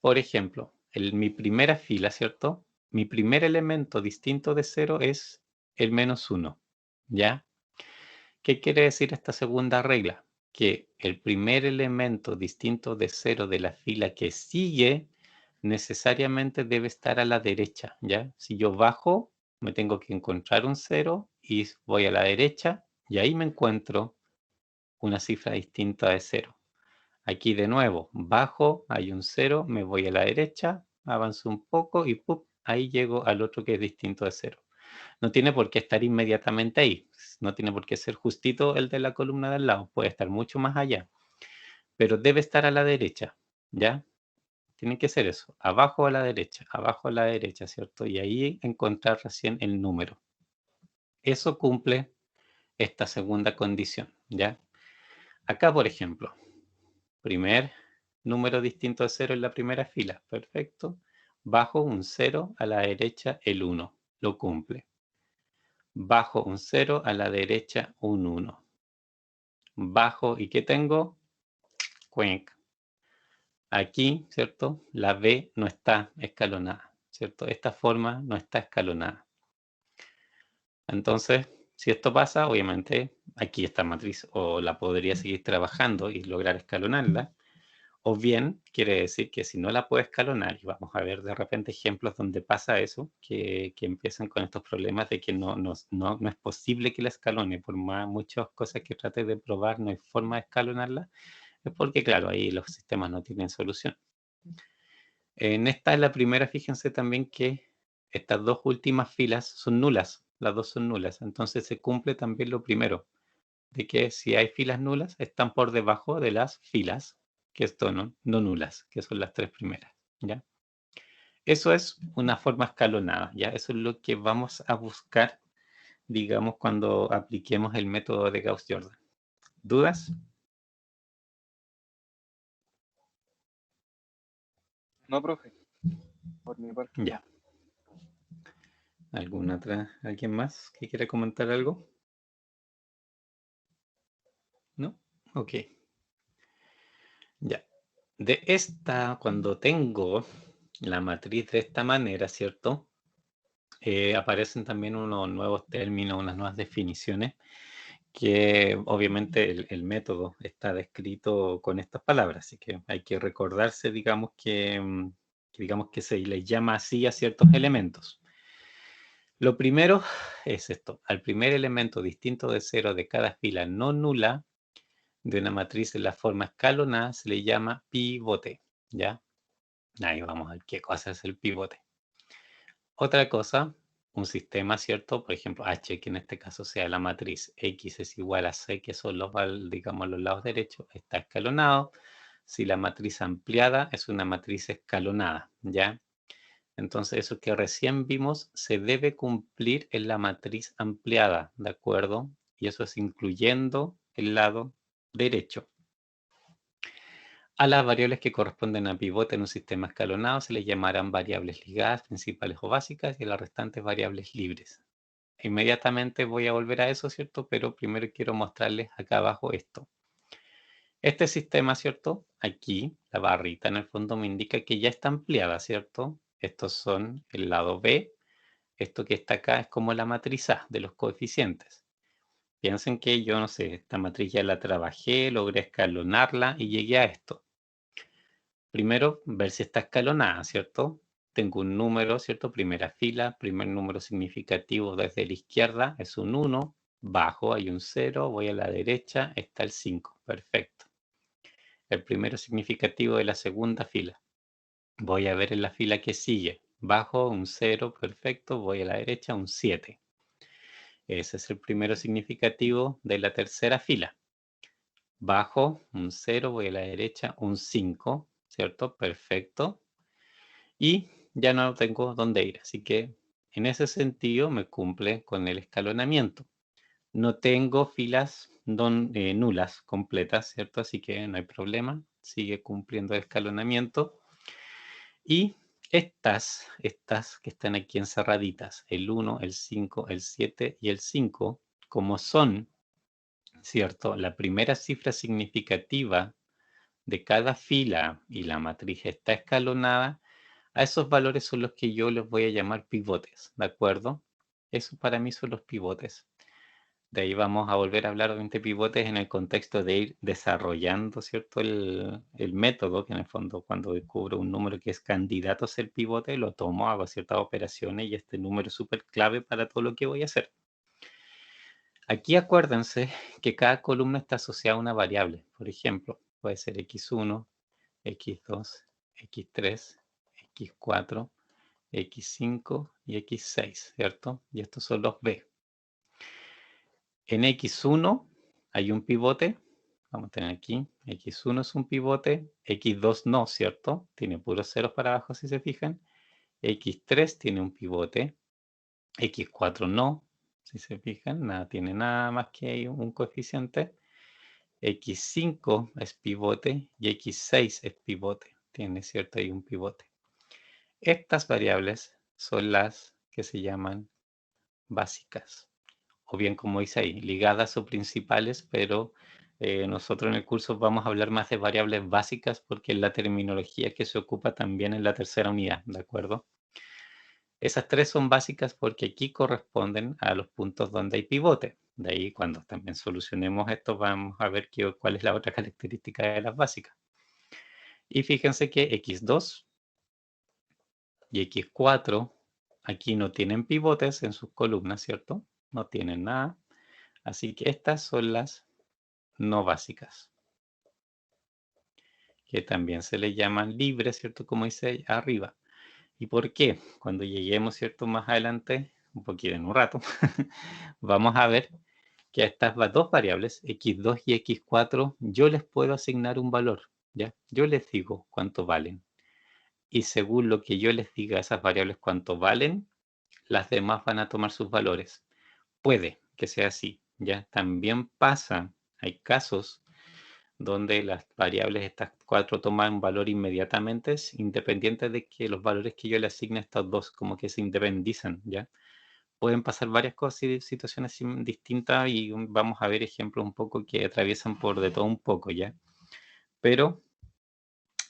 Por ejemplo, mi primera fila, ¿cierto? Mi primer elemento distinto de cero es el -1, ¿ya? ¿Qué quiere decir esta segunda regla? Que el primer elemento distinto de cero de la fila que sigue necesariamente debe estar a la derecha, ¿ya? Si yo bajo, me tengo que encontrar un 0 y voy a la derecha y ahí me encuentro una cifra distinta de 0. Aquí de nuevo, bajo, hay un 0, me voy a la derecha, avanzo un poco y ¡pup! Ahí llego al otro que es distinto de 0. No tiene por qué estar inmediatamente ahí, no tiene por qué ser justito el de la columna del lado, puede estar mucho más allá, pero debe estar a la derecha, ¿ya? Tiene que ser eso, abajo a la derecha, ¿cierto? Y ahí encontrar recién el número. Eso cumple esta segunda condición, ¿ya? Acá, por ejemplo, primer número distinto de 0 en la primera fila, perfecto. Bajo un 0 a la derecha el 1, lo cumple. Bajo un 0 a la derecha un 1. Bajo, ¿y qué tengo? Cuenc. Aquí, ¿cierto? La B no está escalonada, ¿cierto? Esta forma no está escalonada. Entonces, si esto pasa, obviamente aquí esta matriz o la podría seguir trabajando y lograr escalonarla, o bien quiere decir que si no la puede escalonar, y vamos a ver de repente ejemplos donde pasa eso, que empiezan con estos problemas de que no es posible que la escalone, por muchas cosas que trate de probar, no hay forma de escalonarla, es porque, claro, ahí los sistemas no tienen solución. En esta es la primera, fíjense también que estas dos últimas filas son nulas, las dos son nulas, entonces se cumple también lo primero, de que si hay filas nulas, están por debajo de las filas que esto no nulas, que son las tres primeras, ¿ya? Eso es una forma escalonada, ¿ya? Eso es lo que vamos a buscar, digamos, cuando apliquemos el método de Gauss-Jordan. ¿Dudas? No, profe, por mi parte no. Ya. ¿Alguien más que quiera comentar algo? ¿No? Ok. Ya. De esta, cuando tengo la matriz de esta manera, ¿cierto? Aparecen también unos nuevos términos, unas nuevas definiciones, que obviamente el método está descrito con estas palabras, así que hay que recordarse, digamos digamos que se les llama así a ciertos elementos. Lo primero es esto, al primer elemento distinto de cero de cada fila no nula, de una matriz en la forma escalonada se le llama pivote, ¿ya? Ahí vamos a ver qué cosa es el pivote. Otra cosa, un sistema, ¿cierto? Por ejemplo, H, que en este caso sea la matriz X es igual a C, que son digamos, los lados derechos, está escalonado. Si la matriz ampliada es una matriz escalonada, ¿ya? Entonces, eso que recién vimos se debe cumplir en la matriz ampliada, ¿de acuerdo? Y eso es incluyendo el lado derecho. A las variables que corresponden a pivote en un sistema escalonado se les llamarán variables ligadas, principales o básicas, y a las restantes variables libres. Inmediatamente voy a volver a eso, ¿cierto? Pero primero quiero mostrarles acá abajo esto. Este sistema, ¿cierto? Aquí, la barrita en el fondo me indica que ya está ampliada, ¿cierto? Estos son el lado B. Esto que está acá es como la matriz A de los coeficientes. Piensen que yo, no sé, esta matriz ya la trabajé, logré escalonarla y llegué a esto. Primero, ver si está escalonada, ¿cierto? Tengo un número, ¿cierto? Primera fila, primer número significativo desde la izquierda es un 1, bajo hay un 0, voy a la derecha, está el 5, perfecto. El primero significativo de la segunda fila. Voy a ver en la fila que sigue, bajo un 0, perfecto, voy a la derecha, un 7. Ese es el primero significativo de la tercera fila. Bajo un 0, voy a la derecha, un 5, ¿cierto? Perfecto. Y ya no tengo dónde ir, así que en ese sentido me cumple con el escalonamiento. No tengo filas nulas completas, ¿cierto? Así que no hay problema, sigue cumpliendo el escalonamiento. Y estas que están aquí encerraditas, el 1, el 5, el 7 y el 5, como son, ¿cierto? La primera cifra significativa de cada fila y la matriz está escalonada, a esos valores son los que yo les voy a llamar pivotes, ¿de acuerdo? Eso para mí son los pivotes. De ahí vamos a volver a hablar de pivotes en el contexto de ir desarrollando, ¿cierto? El método, que en el fondo cuando descubro un número que es candidato a ser pivote, lo tomo, hago ciertas operaciones y este número es súper clave para todo lo que voy a hacer. Aquí acuérdense que cada columna está asociada a una variable. Por ejemplo, puede ser x1, x2, x3, x4, x5 y x6, ¿cierto? Y estos son los b. En x1 hay un pivote. Vamos a tener aquí, x1 es un pivote, x2 no, ¿cierto? Tiene puros ceros para abajo si se fijan. x3 tiene un pivote, x4 no, si se fijan, tiene nada más que ahí un coeficiente. x5 es pivote y x6 es pivote, tiene cierto ahí un pivote. Estas variables son las que se llaman básicas, o bien como dice ahí, ligadas o principales, pero nosotros en el curso vamos a hablar más de variables básicas porque es la terminología que se ocupa también en la tercera unidad, ¿de acuerdo? Esas tres son básicas porque aquí corresponden a los puntos donde hay pivote. De ahí, cuando también solucionemos esto, vamos a ver cuál es la otra característica de las básicas. Y fíjense que x2 y x4 aquí no tienen pivotes en sus columnas, ¿cierto? No tienen nada. Así que estas son las no básicas, que también se les llaman libres, ¿cierto? Como dice arriba. ¿Y por qué? Cuando lleguemos, ¿cierto? Más adelante, un poquito en un rato, vamos a ver que a estas dos variables, x2 y x4, yo les puedo asignar un valor, ¿ya? Yo les digo cuánto valen. Y según lo que yo les diga a esas variables cuánto valen, las demás van a tomar sus valores. Puede que sea así, ¿ya? También pasa, hay casos donde las variables, estas cuatro, toman un valor inmediatamente, independiente de que los valores que yo le asigne a estas dos, como que se independizan, ¿ya? Pueden pasar varias cosas y situaciones distintas y vamos a ver ejemplos un poco que atraviesan por de todo un poco, ¿ya? Pero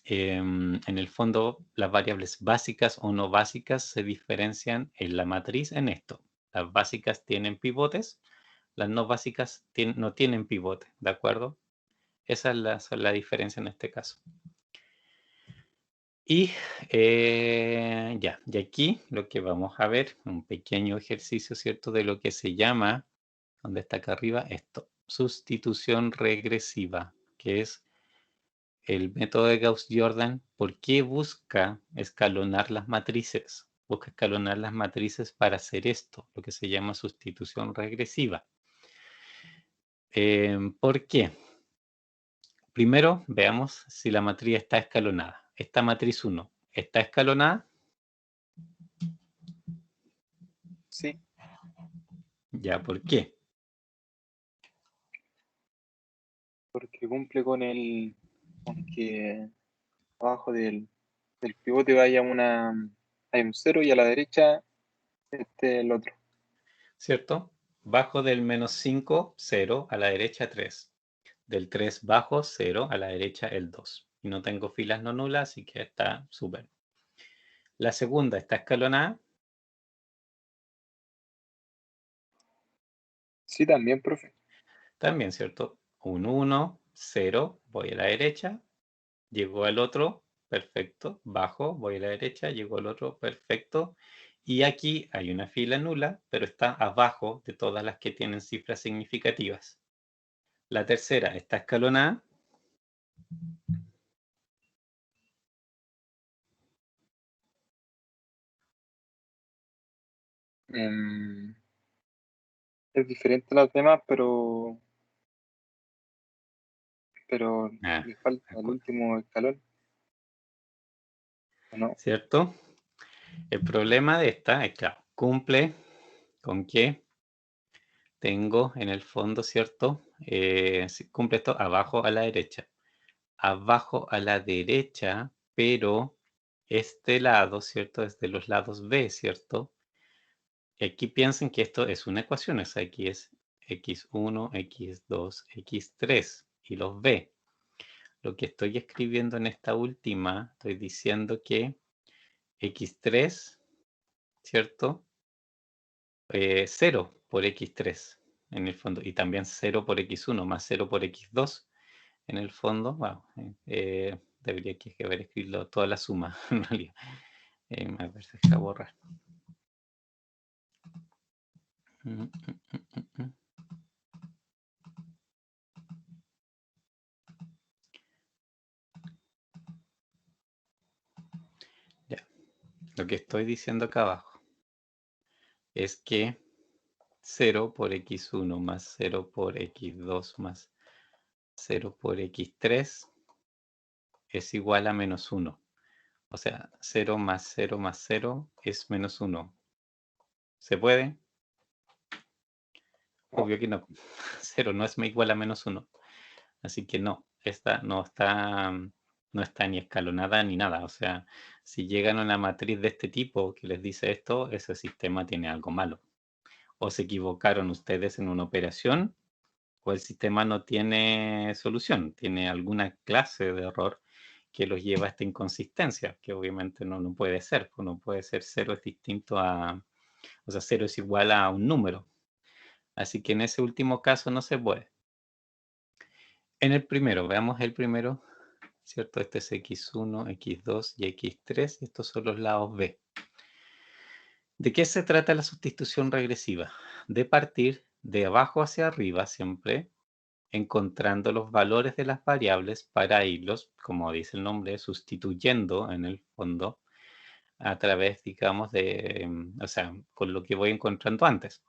en el fondo las variables básicas o no básicas se diferencian en la matriz en esto. Las básicas tienen pivotes, las no básicas no tienen pivote, ¿de acuerdo? Esa es la diferencia en este caso. Y ya, y aquí lo que vamos a ver, un pequeño ejercicio, ¿cierto? De lo que se llama, ¿dónde está acá arriba? Esto, sustitución regresiva, que es el método de Gauss-Jordan. ¿Por qué busca escalonar las matrices? Busca escalonar las matrices para hacer esto, lo que se llama sustitución regresiva. ¿Por qué? Primero, veamos si la matriz está escalonada. Esta matriz 1, ¿está escalonada? Sí, Ya, ¿por qué? porque cumple con que abajo del pivote vaya hay un cero y a la derecha el otro. ¿Cierto? Bajo del menos 5, 0, a la derecha 3. Del 3 bajo, 0, a la derecha el 2. Y no tengo filas no nulas, así que está súper. La segunda está escalonada. Sí, también, profe. También, ¿cierto? 1, 1, 0, voy a la derecha, llego al otro, perfecto, bajo, voy a la derecha, llego al otro, perfecto. Y aquí hay una fila nula, pero está abajo de todas las que tienen cifras significativas. La tercera está escalonada. Em, es diferente a los demás, pero Ah, le falta el último escalón, ¿o no? ¿cierto? El problema de esta es, claro, cumple con que tengo en el fondo, ¿cierto? Cumple esto abajo a la derecha. Abajo a la derecha, pero este lado, ¿cierto? Es de los lados B, ¿cierto? Y aquí piensen que esto es una ecuación, o sea, aquí es x1, x2, x3 y los B. Lo que estoy escribiendo en esta última, estoy diciendo que x3, ¿cierto? 0 por x3 en el fondo, y también 0 por x1 más 0 por x2 en el fondo. Wow, debería que haber escrito toda la suma en realidad. A ver, se deja borrar. Ya, lo que estoy diciendo acá abajo es que 0 por x1 más 0 por x2 más 0 por x3 es igual a menos 1. O sea, 0 más 0 más 0 es menos 1. ¿Se puede? No, Obvio que no. 0 no es igual a menos 1. Así que no, esta no está ni escalonada ni nada. O sea, si llegan a una matriz de este tipo que les dice esto, ese sistema tiene algo malo. O se equivocaron ustedes en una operación, o el sistema no tiene solución, tiene alguna clase de error que los lleva a esta inconsistencia, que obviamente no puede ser. No puede ser 0 es distinto a, o sea, 0 es igual a un número. Así que en ese último caso no se puede. En el primero, veamos el primero, ¿cierto? Este es x1, x2 y x3, y estos son los lados B. ¿De qué se trata la sustitución regresiva? De partir de abajo hacia arriba siempre, encontrando los valores de las variables para irlos, como dice el nombre, sustituyendo en el fondo a través, digamos, o sea, con lo que voy encontrando antes.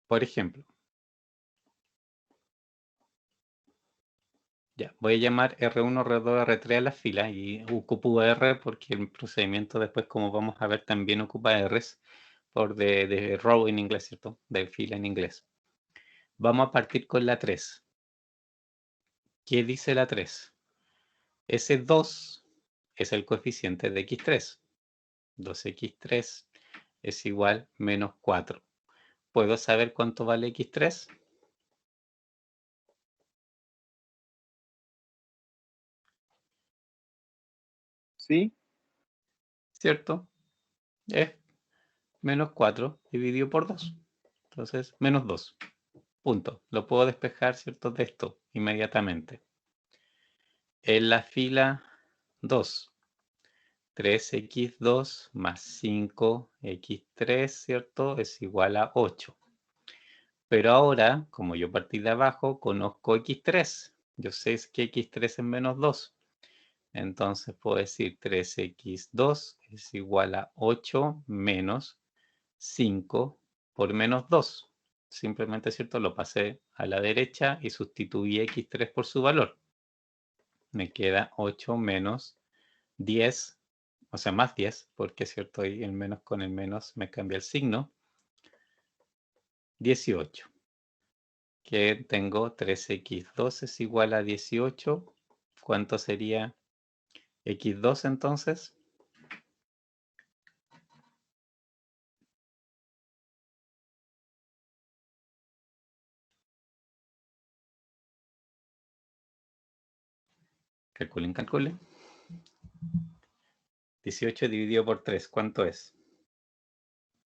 Por ejemplo, ya, voy a llamar R1, R2, R3 a la fila y ocupo R porque el procedimiento después, como vamos a ver, también ocupa Rs por de row en inglés, ¿cierto? De fila en inglés. Vamos a partir con la 3. ¿Qué dice la 3? Ese 2 es el coeficiente de x3. 2x3 es igual a menos 4. ¿Puedo saber cuánto vale x3? sí, ¿Cierto? Es menos 4 dividido por 2. Entonces, menos 2. Punto. Lo puedo despejar, ¿cierto? De esto inmediatamente. En la fila 2, 3x2 más 5x3, ¿cierto? Es igual a 8. Pero ahora, como yo partí de abajo, conozco x3. Yo sé que x3 es menos 2. Entonces puedo decir 3x2 es igual a 8 menos 5 por menos 2. Simplemente, ¿cierto? Lo pasé a la derecha y sustituí x3 por su valor. Me queda 8 menos 10, o sea, más 10, porque, ¿cierto? Y el menos con el menos me cambia el signo. 18. Que tengo 3x2 es igual a 18. ¿Cuánto sería x2 entonces? Calculen, calculen. 18 dividido por 3, ¿cuánto es?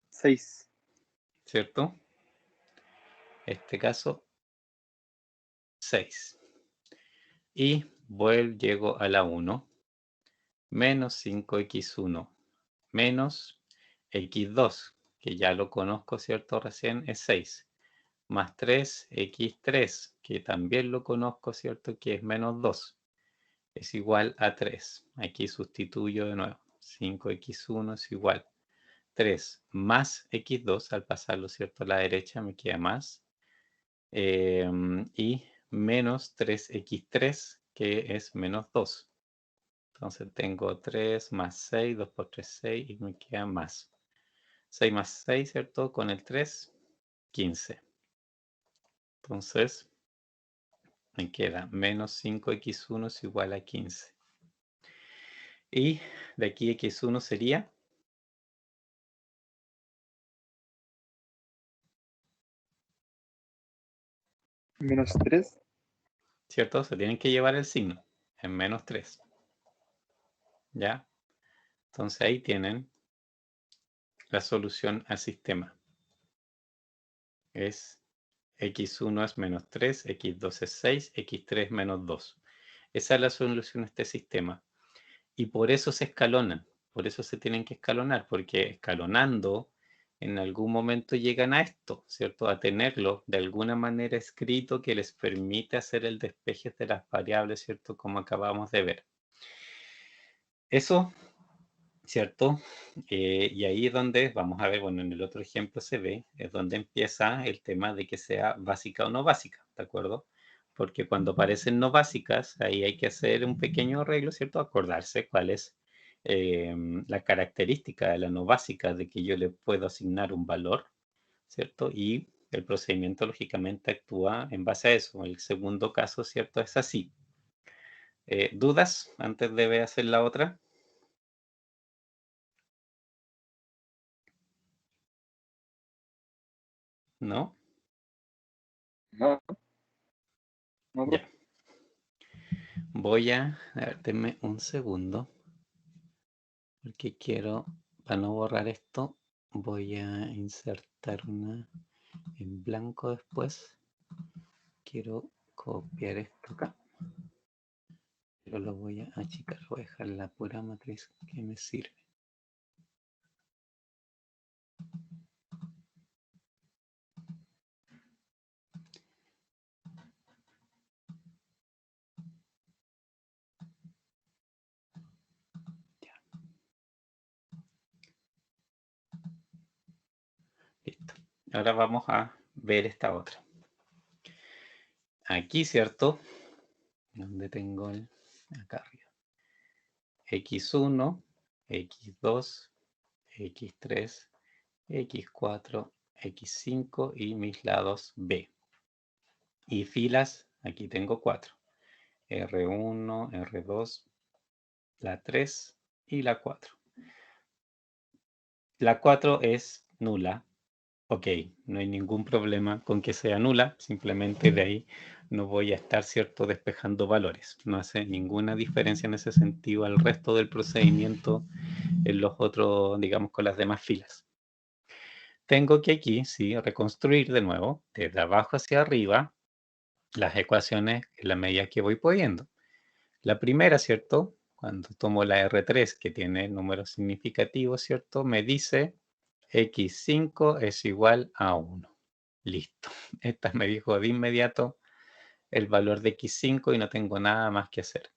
6. ¿Cierto? Este caso, 6. Y llego a la 1. Menos 5x1 menos x2, que ya lo conozco, ¿cierto? Recién es 6. Más 3x3, que también lo conozco, ¿cierto? Que es menos 2. Es igual a 3. Aquí sustituyo de nuevo. 5x1 es igual a 3 más x2. Al pasarlo, ¿cierto? A la derecha me queda más. Y menos 3x3, que es menos 2. Entonces tengo 3 más 6, 2 por 3, 6, y me queda más. 6 más 6, ¿cierto? Con el 3, 15. Entonces me queda menos 5x1 es igual a 15. Y de aquí x1 sería... Menos 3. ¿Cierto? Se tienen que llevar el signo en menos 3. ¿Ya? Entonces ahí tienen la solución al sistema. Es x1 es menos 3, x2 es 6, x3 menos 2. Esa es la solución a este sistema. Y por eso se escalonan. Por eso se tienen que escalonar, porque escalonando en algún momento llegan a esto, ¿cierto? A tenerlo de alguna manera escrito que les permite hacer el despeje de las variables, ¿cierto? Como acabamos de ver. Eso, ¿cierto? Y ahí es donde, vamos a ver, bueno, en el otro ejemplo se ve, es donde empieza el tema de que sea básica o no básica, ¿de acuerdo? Porque cuando aparecen no básicas, ahí hay que hacer un pequeño arreglo, ¿cierto? Acordarse cuál es la característica de la no básica, de que yo le puedo asignar un valor, ¿cierto? Y el procedimiento lógicamente actúa en base a eso. El segundo caso, ¿cierto? Es así. ¿Dudas antes de hacer la otra? ¿No? No, no, Ya. profe. Voy a ver, denme un segundo, porque quiero, para no borrar esto, voy a insertar una en blanco después. Quiero copiar esto acá, pero lo voy a achicar, voy a dejar la pura matriz que me sirve. Ya. Listo. Ahora vamos a ver esta otra. Aquí, ¿cierto? Donde tengo el... acá arriba. x1, x2, x3, x4, x5 y mis lados b. Y filas, aquí tengo 4. R1, R2, la 3 y la 4. La 4 es nula. Ok, no hay ningún problema con que sea nula. Simplemente de ahí no voy a estar, ¿cierto?, despejando valores. No hace ninguna diferencia en ese sentido al resto del procedimiento en los otros, digamos, con las demás filas. Tengo que aquí, sí, reconstruir de nuevo, desde abajo hacia arriba, las ecuaciones en la medida que voy pudiendo. La primera, ¿cierto? Cuando tomo la R3, que tiene números significativos, ¿cierto? Me dice x5 es igual a 1. Listo. Esta me dijo de inmediato el valor de x5 y no tengo nada más que hacer.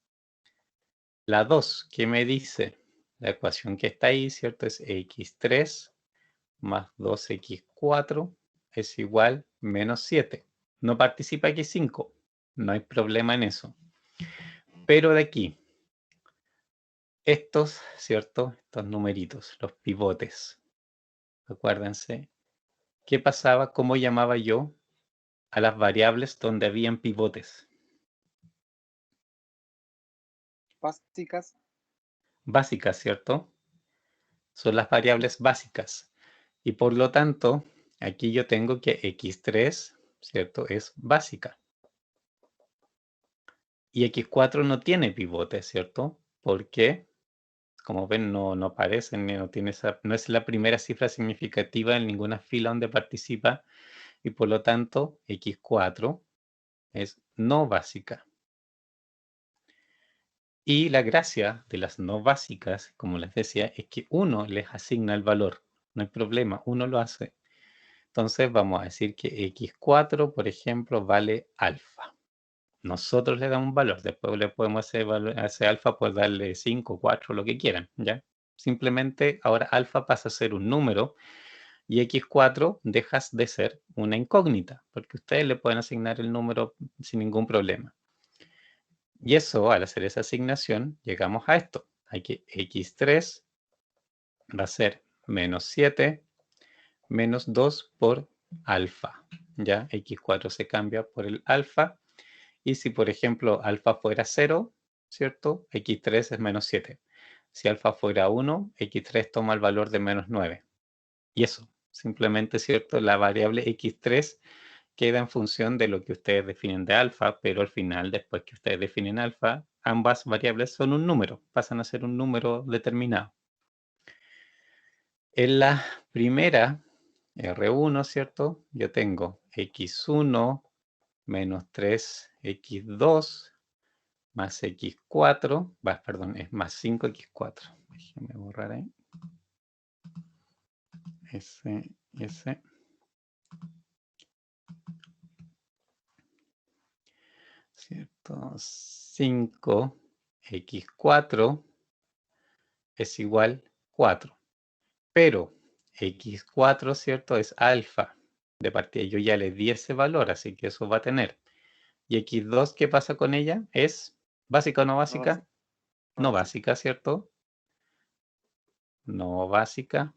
La 2, ¿qué me dice? La ecuación que está ahí, ¿cierto? Es x3 más 2x4 es igual menos 7. No participa x5, no hay problema en eso. Pero de aquí, estos, ¿cierto? Estos numeritos, los pivotes. Acuérdense, ¿qué pasaba? ¿Cómo llamaba yo a las variables donde habían pivotes? Básicas. Básicas, ¿cierto? Son las variables básicas. Y por lo tanto, aquí yo tengo que x3, ¿cierto? Es básica. Y x4 no tiene pivote, ¿cierto? Porque, como ven, no aparece, no es la primera cifra significativa en ninguna fila donde participa. Y por lo tanto, x4 es no básica. Y la gracia de las no básicas, como les decía, es que uno les asigna el valor. No hay problema, uno lo hace. Entonces vamos a decir que x4, por ejemplo, vale alfa. Nosotros le damos un valor, después le podemos hacer alfa por darle 5, 4, lo que quieran, ¿ya? Simplemente ahora alfa pasa a ser un número y x4 dejas de ser una incógnita, porque ustedes le pueden asignar el número sin ningún problema. Y eso, al hacer esa asignación, llegamos a esto. Hay que x3 va a ser menos 7 menos 2 por alfa. Ya, x4 se cambia por el alfa. Y si, por ejemplo, alfa fuera 0, ¿cierto? x3 es menos 7. Si alfa fuera 1, x3 toma el valor de menos 9. Y eso, simplemente, ¿cierto? La variable x3 queda en función de lo que ustedes definen de alfa, pero al final, después que ustedes definen alfa, ambas variables son un número, pasan a ser un número determinado. En la primera, R1, ¿cierto? Yo tengo x1 menos 3x2 más x4, perdón, es más 5x4. Déjenme borrar ahí. Ese. ¿Cierto? 5x4 es igual 4. Pero x4, ¿cierto? Es alfa. De partida yo ya le di ese valor, así que eso va a tener. ¿Y x2 qué pasa con ella? ¿Es básica o no básica? No No básica. básica, ¿cierto? No básica.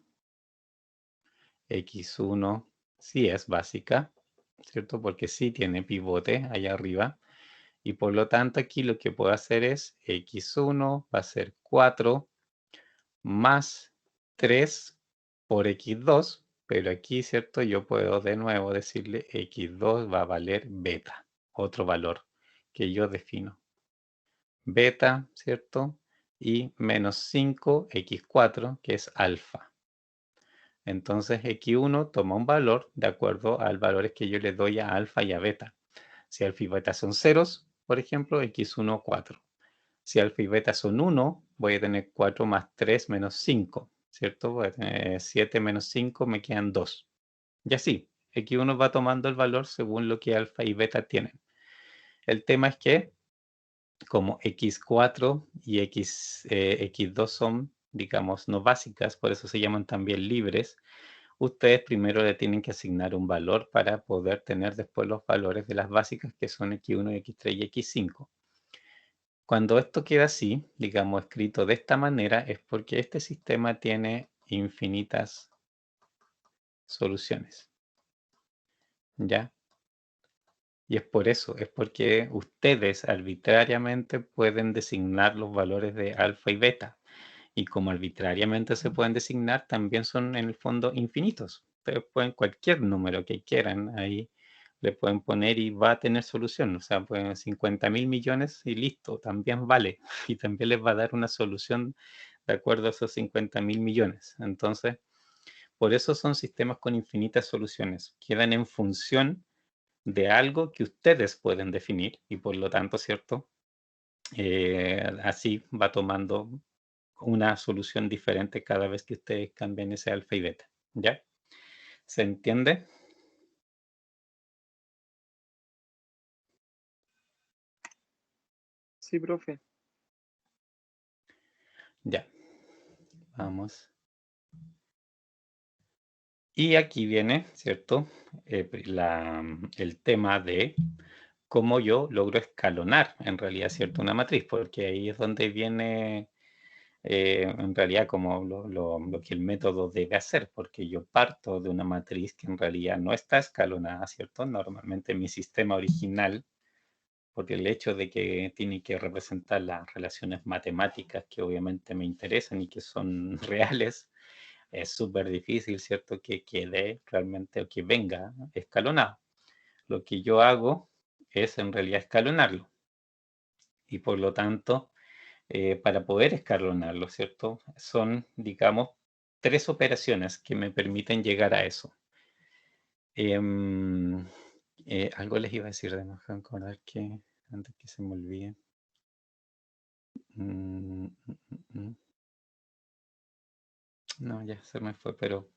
x1 sí es básica, ¿cierto? Porque sí tiene pivote allá arriba. Y por lo tanto aquí lo que puedo hacer es x1 va a ser 4 más 3 por x2, pero aquí, ¿cierto? Yo puedo de nuevo decirle x2 va a valer beta, otro valor que yo defino. Beta, ¿cierto? Y menos 5 x4, que es alfa. Entonces x1 toma un valor de acuerdo al valores que yo le doy a alfa y a beta. Si alfa y beta son ceros, por ejemplo, x1, 4. Si alfa y beta son 1, voy a tener 4 más 3 menos 5, ¿cierto? Voy a tener 7 menos 5, me quedan 2. Y así, x1 va tomando el valor según lo que alfa y beta tienen. El tema es que, como x4 y x2 son, digamos, no básicas, por eso se llaman también libres, ustedes primero le tienen que asignar un valor para poder tener después los valores de las básicas, que son x1, x3 y x5. Cuando esto queda así, digamos, escrito de esta manera, es porque este sistema tiene infinitas soluciones, ¿ya? Y es por eso, es porque ustedes arbitrariamente pueden designar los valores de alfa y beta. Y como arbitrariamente se pueden designar, también son en el fondo infinitos. Ustedes pueden cualquier número que quieran ahí, le pueden poner y va a tener solución. O sea, pueden 50.000 millones y listo, también vale. Y también les va a dar una solución de acuerdo a esos 50.000 millones. Entonces, por eso son sistemas con infinitas soluciones. Quedan en función de algo que ustedes pueden definir y por lo tanto, ¿cierto? Así va tomando una solución diferente cada vez que ustedes cambien ese alfa y beta, ¿ya? ¿Se entiende? Sí, profe. Ya, vamos. Y aquí viene, ¿cierto? El tema de cómo yo logro escalonar, en realidad, ¿cierto? Una matriz, porque ahí es donde viene, en realidad, como lo que el método debe hacer, porque yo parto de una matriz que en realidad no está escalonada, ¿cierto? Normalmente mi sistema original, porque el hecho de que tiene que representar las relaciones matemáticas que obviamente me interesan y que son reales, es súper difícil, ¿cierto? Que quede realmente o que venga escalonado. Lo que yo hago es en realidad escalonarlo. Y por lo tanto, para poder escalonarlo, ¿cierto? Son, digamos, tres operaciones que me permiten llegar a eso. Algo les iba a decir, de acordar que antes que se me olvide. No, ya se me fue, pero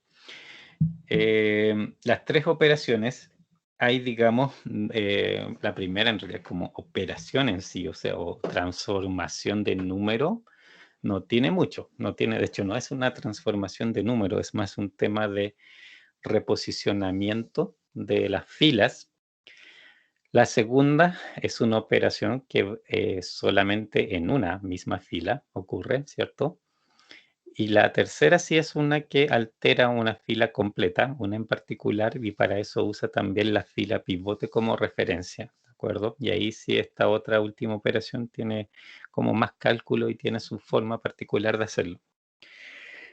las tres operaciones, hay, digamos, la primera en realidad como operación en sí, o sea, o transformación de número, no tiene mucho, no tiene, de hecho, no es una transformación de número, es más un tema de reposicionamiento de las filas. La segunda es una operación que solamente en una misma fila ocurre, ¿cierto? Y la tercera sí es una que altera una fila completa, una en particular, y para eso usa también la fila pivote como referencia, ¿de acuerdo? Y ahí sí esta otra última operación tiene como más cálculo y tiene su forma particular de hacerlo.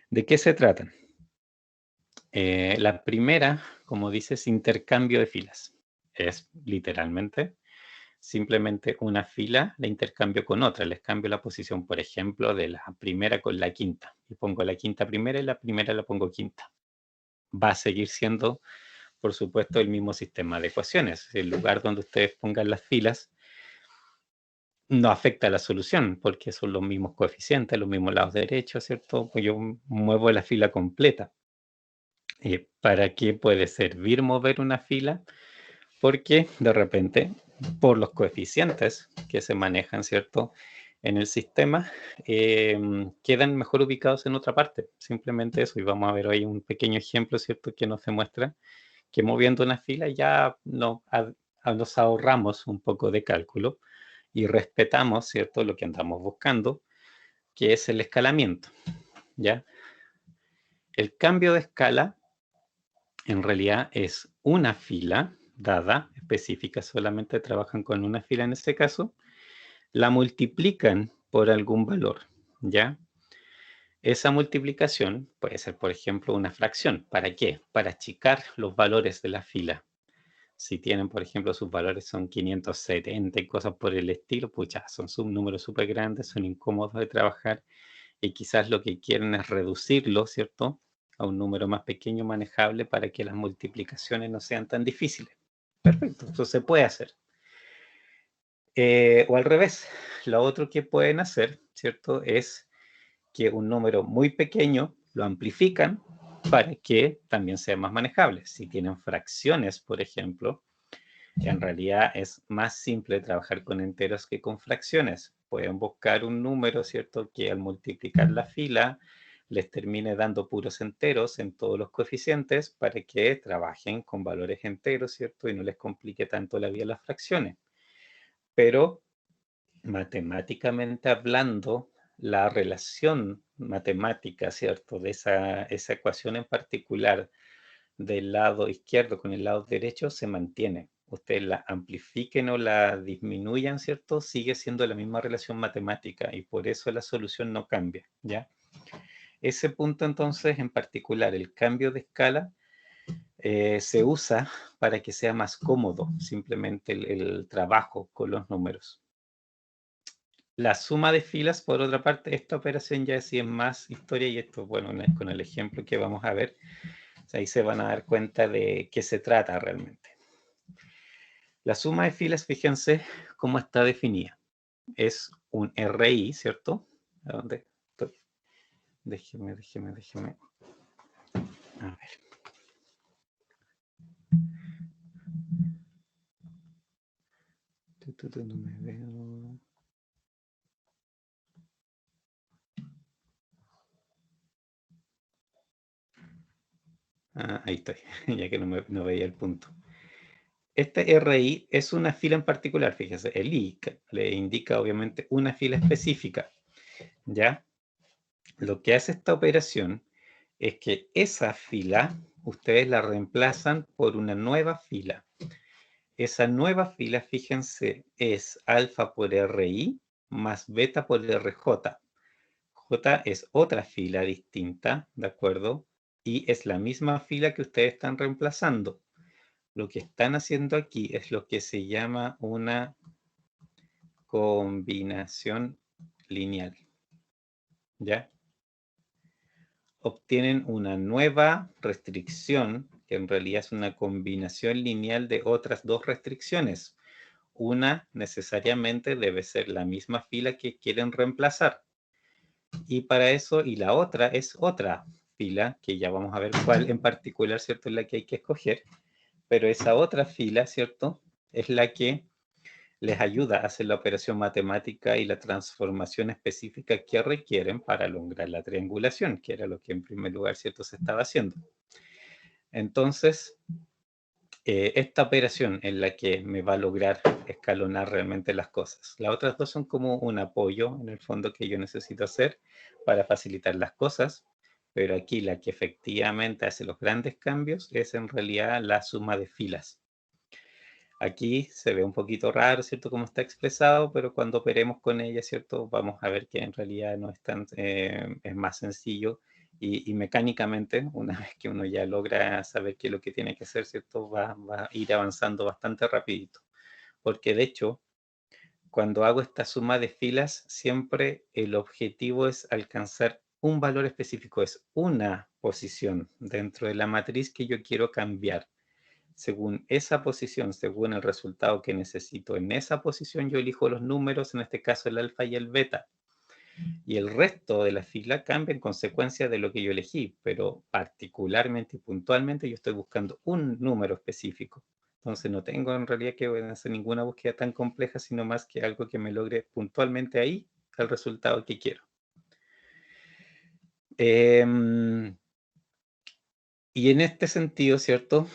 ¿De qué se trata? La primera, como dice, es intercambio de filas. Es literalmente simplemente una fila la intercambio con otra. Les cambio la posición, por ejemplo, de la primera con la quinta. Y pongo la quinta primera y la primera la pongo quinta. Va a seguir siendo, por supuesto, el mismo sistema de ecuaciones. El lugar donde ustedes pongan las filas no afecta a la solución, porque son los mismos coeficientes, los mismos lados derechos, ¿cierto? Pues yo muevo la fila completa. ¿Para qué puede servir mover una fila? Porque de repente, por los coeficientes que se manejan, ¿cierto? En el sistema, quedan mejor ubicados en otra parte. Simplemente eso. Y vamos a ver hoy un pequeño ejemplo, ¿cierto? Que nos demuestra que moviendo una fila ya nos ahorramos un poco de cálculo y respetamos, ¿cierto? Lo que andamos buscando, que es el escalamiento, ¿ya? El cambio de escala en realidad es una fila dada, específica, solamente trabajan con una fila en este caso, la multiplican por algún valor, ¿ya? Esa multiplicación puede ser, por ejemplo, una fracción. ¿Para qué? Para achicar los valores de la fila. Si tienen, por ejemplo, sus valores son 570 y cosas por el estilo, pucha, son números súper grandes, son incómodos de trabajar y quizás lo que quieren es reducirlo, ¿cierto? A un número más pequeño, manejable, para que las multiplicaciones no sean tan difíciles. Perfecto, eso se puede hacer. O al revés, lo otro que pueden hacer, ¿cierto? Es que un número muy pequeño lo amplifican para que también sea más manejable. Si tienen fracciones, por ejemplo, en realidad es más simple trabajar con enteros que con fracciones. Pueden buscar un número, ¿cierto? Que al multiplicar la fila les termine dando puros enteros en todos los coeficientes para que trabajen con valores enteros, ¿cierto? Y no les complique tanto la vida las fracciones. Pero matemáticamente hablando, la relación matemática, ¿cierto? De esa ecuación en particular del lado izquierdo con el lado derecho se mantiene. Ustedes la amplifiquen o la disminuyan, ¿cierto? Sigue siendo la misma relación matemática y por eso la solución no cambia, ¿ya? Ese punto entonces en particular, el cambio de escala, se usa para que sea más cómodo simplemente el trabajo con los números. La suma de filas, por otra parte, esta operación ya sí es más historia y esto, bueno, con el ejemplo que vamos a ver, ahí se van a dar cuenta de qué se trata realmente. La suma de filas, fíjense cómo está definida. Es un RI, ¿cierto? ¿A dónde estoy? Déjeme. A ver. No me veo. Ahí estoy, ya que no veía el punto. Este RI es una fila en particular, fíjese, el I le indica obviamente una fila específica, ¿ya? Lo que hace esta operación es que esa fila, ustedes la reemplazan por una nueva fila. Esa nueva fila, fíjense, es alfa por RI más beta por RJ. J es otra fila distinta, ¿de acuerdo? Y es la misma fila que ustedes están reemplazando. Lo que están haciendo aquí es lo que se llama una combinación lineal, ¿ya? Obtienen una nueva restricción, que en realidad es una combinación lineal de otras dos restricciones. Una necesariamente debe ser la misma fila que quieren reemplazar. Y para eso, y la otra es otra fila, que ya vamos a ver cuál en particular, ¿cierto? Es la que hay que escoger. Pero esa otra fila, ¿cierto? Es la que les ayuda a hacer la operación matemática y la transformación específica que requieren para lograr la triangulación, que era lo que en primer lugar, ¿cierto?, se estaba haciendo. Entonces, esta operación es la que me va a lograr escalonar realmente las cosas. Las otras dos son como un apoyo, en el fondo, que yo necesito hacer para facilitar las cosas, pero aquí la que efectivamente hace los grandes cambios es en realidad la suma de filas. Aquí se ve un poquito raro, ¿cierto?, cómo está expresado, pero cuando operemos con ella, ¿cierto?, vamos a ver que en realidad no es tan, es más sencillo y mecánicamente, una vez que uno ya logra saber qué es lo que tiene que hacer, ¿cierto?, va a ir avanzando bastante rapidito. Porque de hecho, cuando hago esta suma de filas, siempre el objetivo es alcanzar un valor específico, es una posición dentro de la matriz que yo quiero cambiar. Según esa posición, según el resultado que necesito en esa posición, yo elijo los números, en este caso el alfa y el beta. Y el resto de la fila cambia en consecuencia de lo que yo elegí, pero particularmente y puntualmente yo estoy buscando un número específico. Entonces no tengo en realidad que hacer ninguna búsqueda tan compleja, sino más que algo que me logre puntualmente ahí el resultado que quiero. Y en este sentido, ¿cierto?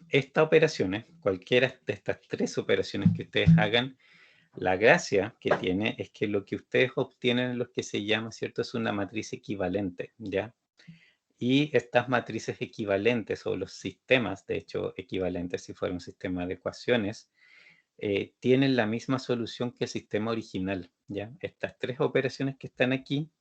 Estas operaciones, cualquiera de estas tres operaciones que ustedes hagan, la gracia que tiene es que lo que ustedes obtienen es lo que se llama, ¿cierto? Es una matriz equivalente, ¿ya? Y estas matrices equivalentes o los sistemas, de hecho, equivalentes, si fuera un sistema de ecuaciones, tienen la misma solución que el sistema original, ¿ya? Estas tres operaciones que están aquí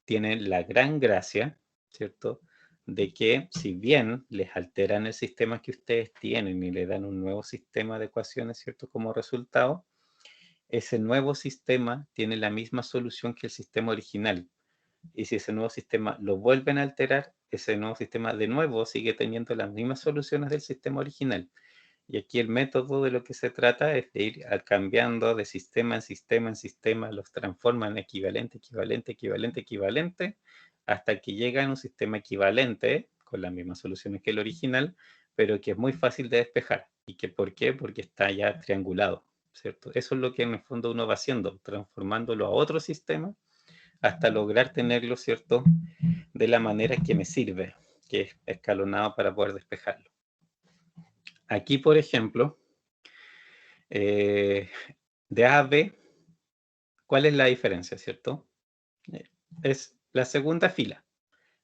tienen la gran gracia, ¿cierto?, de que si bien les alteran el sistema que ustedes tienen y le dan un nuevo sistema de ecuaciones, ¿cierto?, como resultado, ese nuevo sistema tiene la misma solución que el sistema original. Y si ese nuevo sistema lo vuelven a alterar, ese nuevo sistema de nuevo sigue teniendo las mismas soluciones del sistema original. Y aquí el método de lo que se trata es de ir cambiando de sistema en sistema en sistema, los transforma en equivalente, equivalente, equivalente, equivalente, hasta que llega a un sistema equivalente, con las mismas soluciones que el original, pero que es muy fácil de despejar. ¿Y que por qué? Porque está ya triangulado, ¿cierto? Eso es lo que en el fondo uno va haciendo, transformándolo a otro sistema hasta lograr tenerlo, ¿cierto?, de la manera que me sirve, que es escalonado para poder despejarlo. Aquí, por ejemplo, de A a B, ¿cuál es la diferencia, cierto? Es la segunda fila.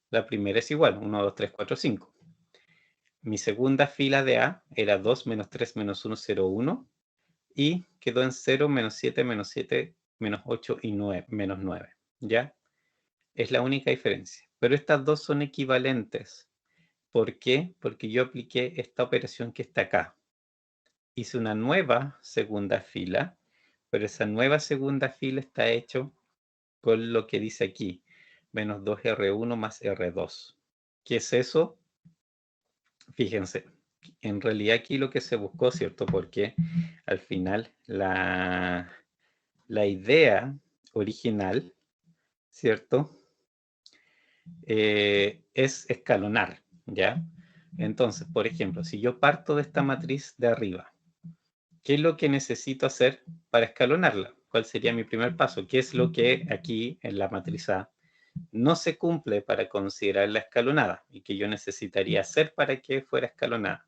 La primera es igual, 1, 2, 3, 4, 5. Mi segunda fila de A era 2, menos 3, menos 1, 0, 1. Y quedó en 0, menos 7, menos 8 y 9, menos 9. ¿Ya? Es la única diferencia. Pero estas dos son equivalentes. ¿Por qué? Porque yo apliqué esta operación que está acá. Hice una nueva segunda fila, pero esa nueva segunda fila está hecho con lo que dice aquí, menos 2R1 más R2. ¿Qué es eso? Fíjense, en realidad aquí lo que se buscó, ¿cierto? Porque al final la idea original, ¿cierto? Es escalonar, ¿ya? Entonces, por ejemplo, si yo parto de esta matriz de arriba, ¿qué es lo que necesito hacer para escalonarla? ¿Cuál sería mi primer paso? ¿Qué es lo que aquí en la matriz A no se cumple para considerarla escalonada y que yo necesitaría hacer para que fuera escalonada.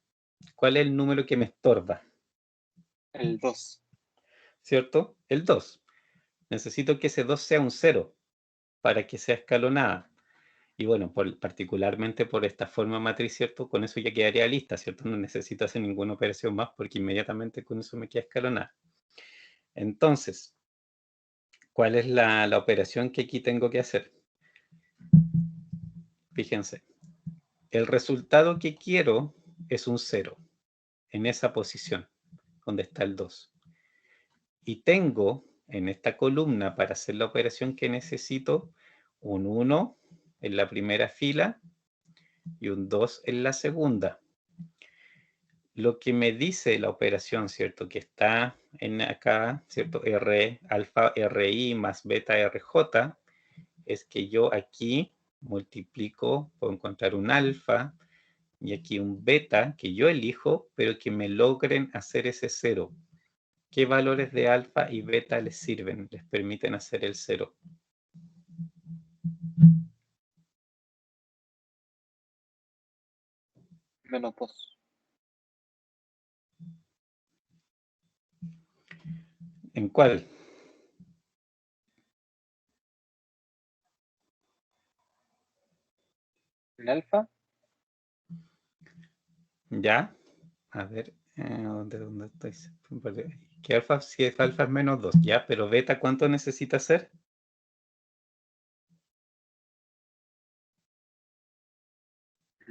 ¿Cuál es el número que me estorba? El 2. ¿Cierto? El 2. Necesito que ese 2 sea un 0 para que sea escalonada. Y bueno, particularmente por esta forma matriz, ¿cierto? Con eso ya quedaría lista, ¿cierto? No necesito hacer ninguna operación más porque inmediatamente con eso me queda escalonada. Entonces, ¿cuál es la operación que aquí tengo que hacer? Fíjense, el resultado que quiero es un 0 en esa posición donde está el 2. Y tengo en esta columna para hacer la operación que necesito un 1 en la primera fila y un 2 en la segunda. Lo que me dice la operación, ¿cierto? Que está en acá, ¿cierto? R, alfa RI más beta RJ, es que yo aquí multiplico, puedo encontrar un alfa y aquí un beta que yo elijo, pero que me logren hacer ese 0. ¿Qué valores de alfa y beta les sirven? Les permiten hacer el 0. Menos 2. ¿En cuál? En alfa, ¿Ya? A ver, ¿dónde estoy? ¿Qué alfa? Si es alfa es menos 2, ¿ya? Pero beta, ¿cuánto necesita hacer?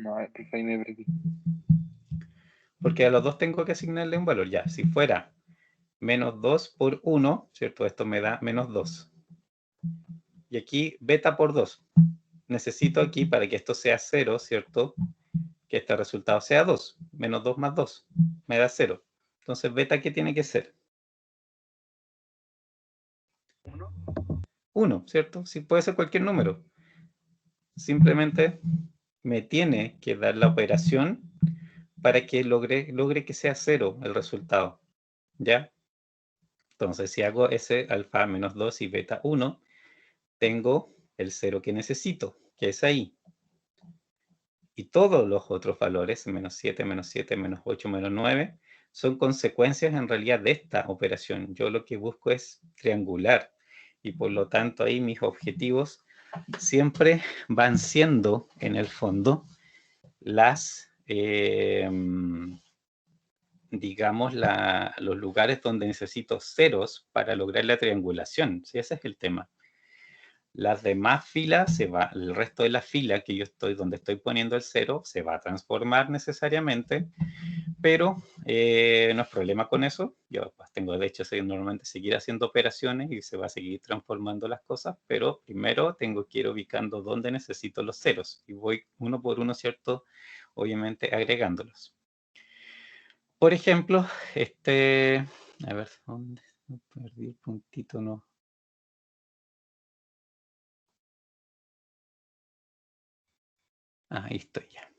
no, ahí me perdí. Porque a los dos tengo que asignarle un valor, ya. Si fuera menos 2 por 1, ¿cierto? Esto me da menos 2. Y aquí beta por 2. Necesito aquí, para que esto sea 0, ¿cierto? Que este resultado sea 2. Menos 2 más 2 me da 0. Entonces, beta, ¿qué tiene que ser? 1, ¿cierto? Sí, puede ser cualquier número. Simplemente me tiene que dar la operación para que logre que sea 0 el resultado. ¿Ya? Entonces, si hago ese alfa menos 2 y beta 1, tengo el 0 que necesito, que es ahí. Y todos los otros valores, menos 7, menos 8, menos 9, son consecuencias en realidad de esta operación. Yo lo que busco es triangular. Y por lo tanto ahí mis objetivos siempre van siendo, en el fondo, digamos, los lugares donde necesito ceros para lograr la triangulación. Sí, ese es el tema. Las demás filas, el resto de la fila que yo estoy, donde estoy poniendo el 0, se va a transformar necesariamente, pero no es problema con eso. Yo pues, tengo de hecho normalmente seguir haciendo operaciones y se va a seguir transformando las cosas, pero primero tengo que ir ubicando dónde necesito los ceros y voy uno por uno, ¿cierto? Obviamente agregándolos. Por ejemplo, a ver, ¿dónde? Perdí el puntito, no. Ahí estoy ya.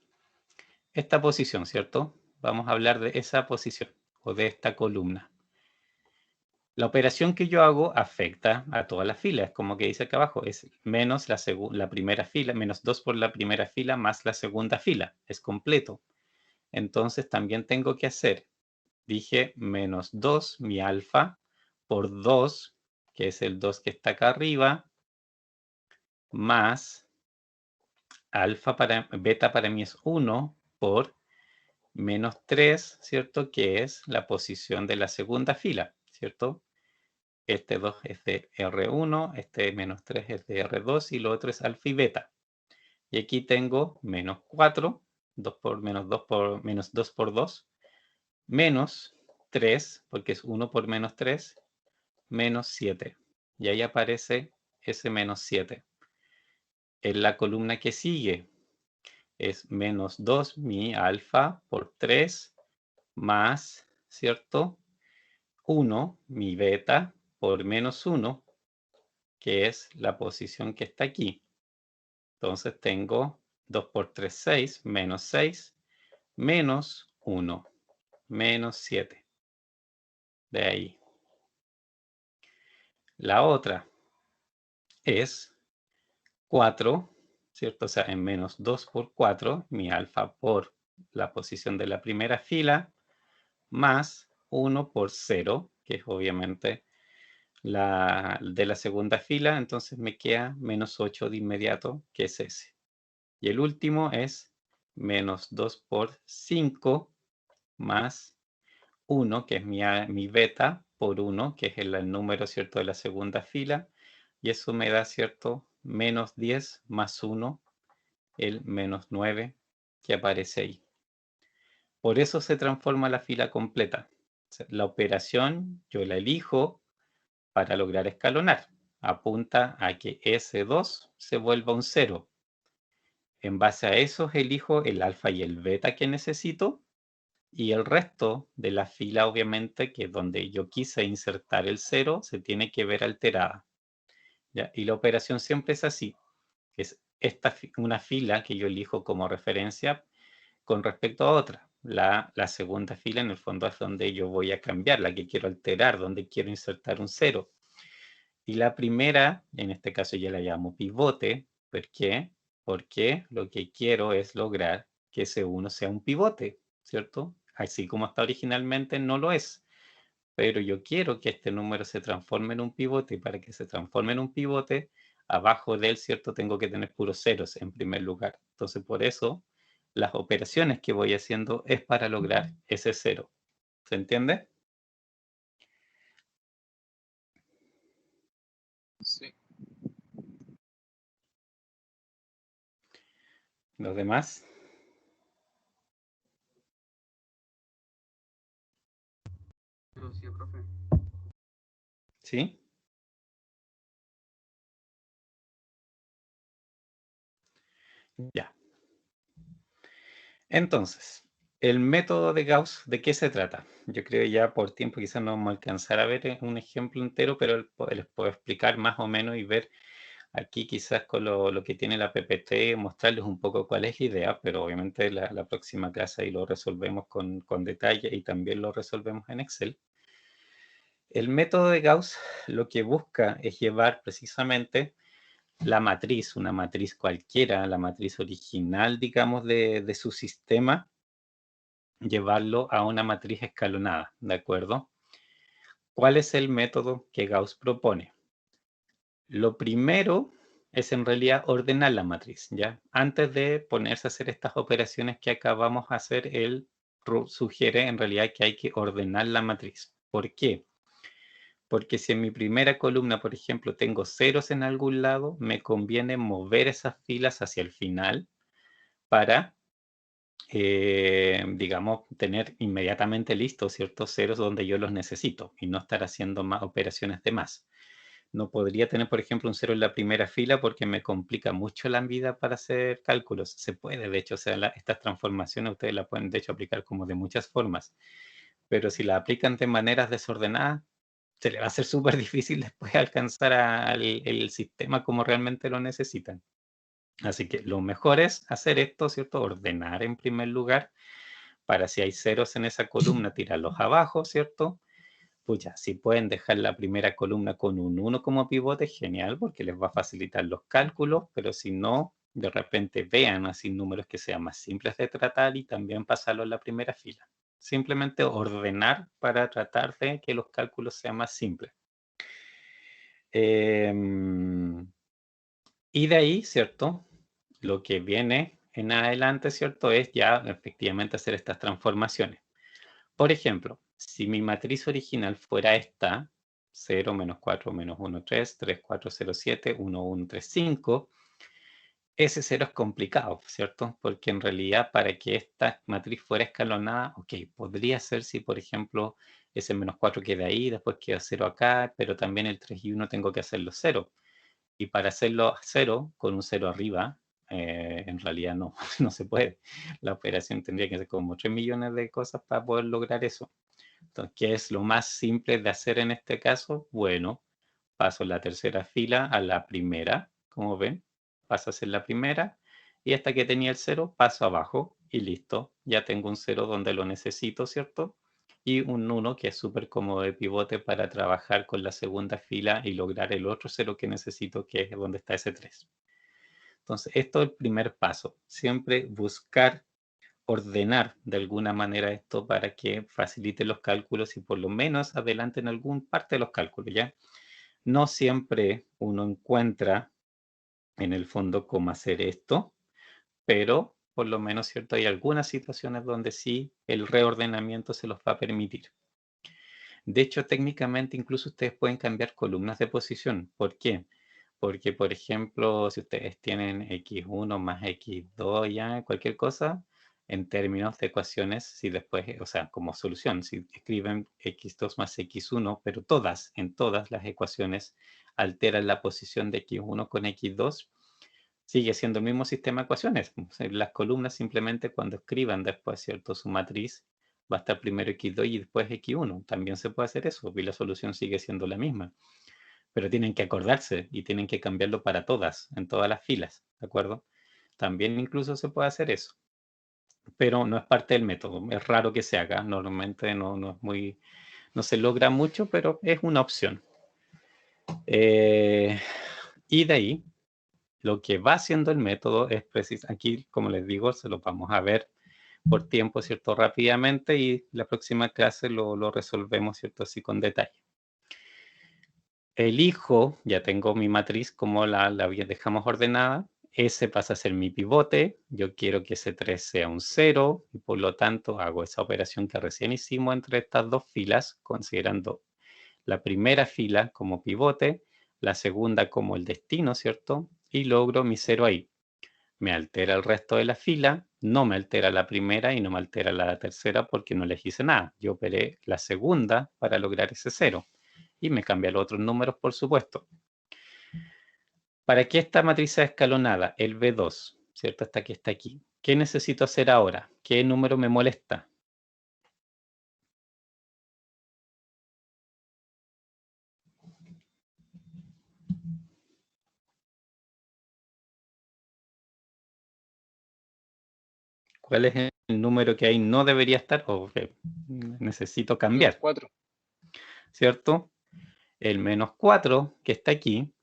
Esta posición, ¿cierto? Vamos a hablar de esa posición o de esta columna. La operación que yo hago afecta a todas las filas, como que dice acá abajo, es menos la primera fila, menos 2 por la primera fila más la segunda fila, es completo. Entonces también tengo que hacer, dije, menos 2, mi alfa, por 2, que es el 2 que está acá arriba, más beta para mí es 1 por menos 3, ¿cierto? Que es la posición de la segunda fila, ¿cierto? Este 2 es de R1, este menos 3 es de R2 y lo otro es alfa y beta. Y aquí tengo menos 4, 2 por menos 2 por menos 2 por 2, menos 3, porque es 1 por menos 3, menos 7. Y ahí aparece ese menos 7. En la columna que sigue es menos 2 mi alfa por 3 más, ¿cierto? 1 mi beta por menos 1, que es la posición que está aquí. Entonces tengo 2 por 3, 6, menos 6, menos 1, menos 7. De ahí. La otra es 4, ¿cierto? O sea, en menos 2 por 4, mi alfa por la posición de la primera fila, más 1 por 0, que es obviamente la de la segunda fila, entonces me queda menos 8 de inmediato, que es ese. Y el último es menos 2 por 5 más 1, que es mi beta, por 1, que es el número, ¿cierto?, de la segunda fila, y eso me da, ¿cierto?, menos 10 más 1, el menos 9 que aparece ahí. Por eso se transforma la fila completa. La operación yo la elijo para lograr escalonar. Apunta a que S2 se vuelva un 0. En base a eso elijo el alfa y el beta que necesito, y el resto de la fila, obviamente, que es donde yo quise insertar el 0, se tiene que ver alterada. ¿Ya? Y la operación siempre es así. Es una fila que yo elijo como referencia con respecto a otra. La segunda fila, en el fondo, es donde yo voy a cambiar, la que quiero alterar, donde quiero insertar un 0. Y la primera, en este caso ya la llamo pivote. ¿Por qué? Porque lo que quiero es lograr que ese 1 sea un pivote, ¿cierto? Así como está originalmente, no lo es. Pero yo quiero que este número se transforme en un pivote, y para que se transforme en un pivote, abajo de él, ¿cierto?, tengo que tener puros ceros en primer lugar. Entonces, por eso, las operaciones que voy haciendo es para lograr ese 0. ¿Se entiende? Sí. ¿Los demás? Sí, profe. ¿Sí? Ya. Entonces, el método de Gauss, ¿de qué se trata? Yo creo ya por tiempo quizás no vamos a alcanzar a ver un ejemplo entero, pero les puedo explicar más o menos y ver aquí quizás con lo que tiene la PPT, mostrarles un poco cuál es la idea, pero obviamente la próxima clase ahí lo resolvemos con detalle y también lo resolvemos en Excel. El método de Gauss lo que busca es llevar precisamente la matriz, una matriz cualquiera, la matriz original, digamos, de su sistema, llevarlo a una matriz escalonada, ¿de acuerdo? ¿Cuál es el método que Gauss propone? Lo primero es en realidad ordenar la matriz, ¿ya? Antes de ponerse a hacer estas operaciones que acabamos de hacer, él sugiere en realidad que hay que ordenar la matriz. ¿Por qué? Porque si en mi primera columna, por ejemplo, tengo ceros en algún lado, me conviene mover esas filas hacia el final para digamos, tener inmediatamente listos ciertos ceros donde yo los necesito y no estar haciendo más operaciones de más. No podría tener, por ejemplo, un cero en la primera fila porque me complica mucho la vida para hacer cálculos. Se puede, de hecho, o sea, estas transformaciones ustedes las pueden, de hecho, aplicar como de muchas formas. Pero si la aplican de maneras desordenadas, se le va a hacer súper difícil después alcanzar el sistema como realmente lo necesitan. Así que lo mejor es hacer esto, ¿cierto? Ordenar en primer lugar, para si hay ceros en esa columna, tirarlos abajo, ¿cierto? Pucha, si pueden dejar la primera columna con un 1 como pivote, genial, porque les va a facilitar los cálculos, pero si no, de repente vean así números que sean más simples de tratar y también pasarlo en la primera fila. Simplemente ordenar para tratar de que los cálculos sean más simples. Y de ahí, ¿cierto? Lo que viene en adelante, ¿cierto? Es ya efectivamente hacer estas transformaciones. Por ejemplo, si mi matriz original fuera esta, 0, menos 4, menos 1, 3, 3, 4, 0, 7, 1, 1, 3, 5, ese 0 es complicado, ¿cierto? Porque en realidad para que esta matriz fuera escalonada, ok, podría ser si, por ejemplo, ese menos 4 queda ahí, después queda 0 acá, pero también el 3 y 1 tengo que hacerlo 0. Y para hacerlo 0, con un 0 arriba, en realidad no, no se puede. La operación tendría que ser como 3 millones de cosas para poder lograr eso. Entonces, ¿qué es lo más simple de hacer en este caso? Bueno, paso la tercera fila a la primera, como ven, paso a hacer la primera, y hasta que tenía el 0, paso abajo, y listo. Ya tengo un 0 donde lo necesito, ¿cierto? Y un 1 que es súper cómodo de pivote para trabajar con la segunda fila y lograr el otro 0 que necesito, que es donde está ese 3. Entonces, esto es el primer paso. Siempre buscar ordenar de alguna manera esto para que facilite los cálculos y por lo menos adelante en alguna parte de los cálculos, ¿ya? No siempre uno encuentra en el fondo cómo hacer esto, pero por lo menos, ¿cierto? Hay algunas situaciones donde sí el reordenamiento se los va a permitir. De hecho, técnicamente incluso ustedes pueden cambiar columnas de posición. ¿Por qué? Porque, por ejemplo, si ustedes tienen x1 más x2, ya cualquier cosa, en términos de ecuaciones, si después, o sea, como solución, si escriben x2 más x1, pero en todas las ecuaciones alteran la posición de x1 con x2, sigue siendo el mismo sistema de ecuaciones. O sea, las columnas simplemente cuando escriban después, ¿cierto? Su matriz va a estar primero x2 y después x1. También se puede hacer eso y la solución sigue siendo la misma. Pero tienen que acordarse y tienen que cambiarlo para todas, en todas las filas, ¿de acuerdo? También incluso se puede hacer eso. Pero no es parte del método. Es raro que se haga. Normalmente no es muy, no se logra mucho, pero es una opción. Y de ahí, lo que va haciendo el método es precisamente, aquí, como les digo, se lo vamos a ver por tiempo, ¿cierto? Rápidamente y la próxima clase lo resolvemos, ¿cierto? Así con detalle. Elijo, ya tengo mi matriz como la dejamos ordenada. S pasa a ser mi pivote. Yo quiero que ese 3 sea un 0 y por lo tanto hago esa operación que recién hicimos entre estas dos filas, considerando la primera fila como pivote, la segunda como el destino, ¿cierto? Y logro mi 0 ahí. Me altera el resto de la fila, no me altera la primera y no me altera la tercera porque no les hice nada. Yo operé la segunda para lograr ese 0 y me cambia los otros números, por supuesto. ¿Para qué esta matriz sea escalonada? El B2, ¿cierto? Esta que está aquí. ¿Qué necesito hacer ahora? ¿Qué número me molesta? ¿Cuál es el número que ahí no debería estar o que necesito cambiar? -4. ¿Cierto? El -4 que está aquí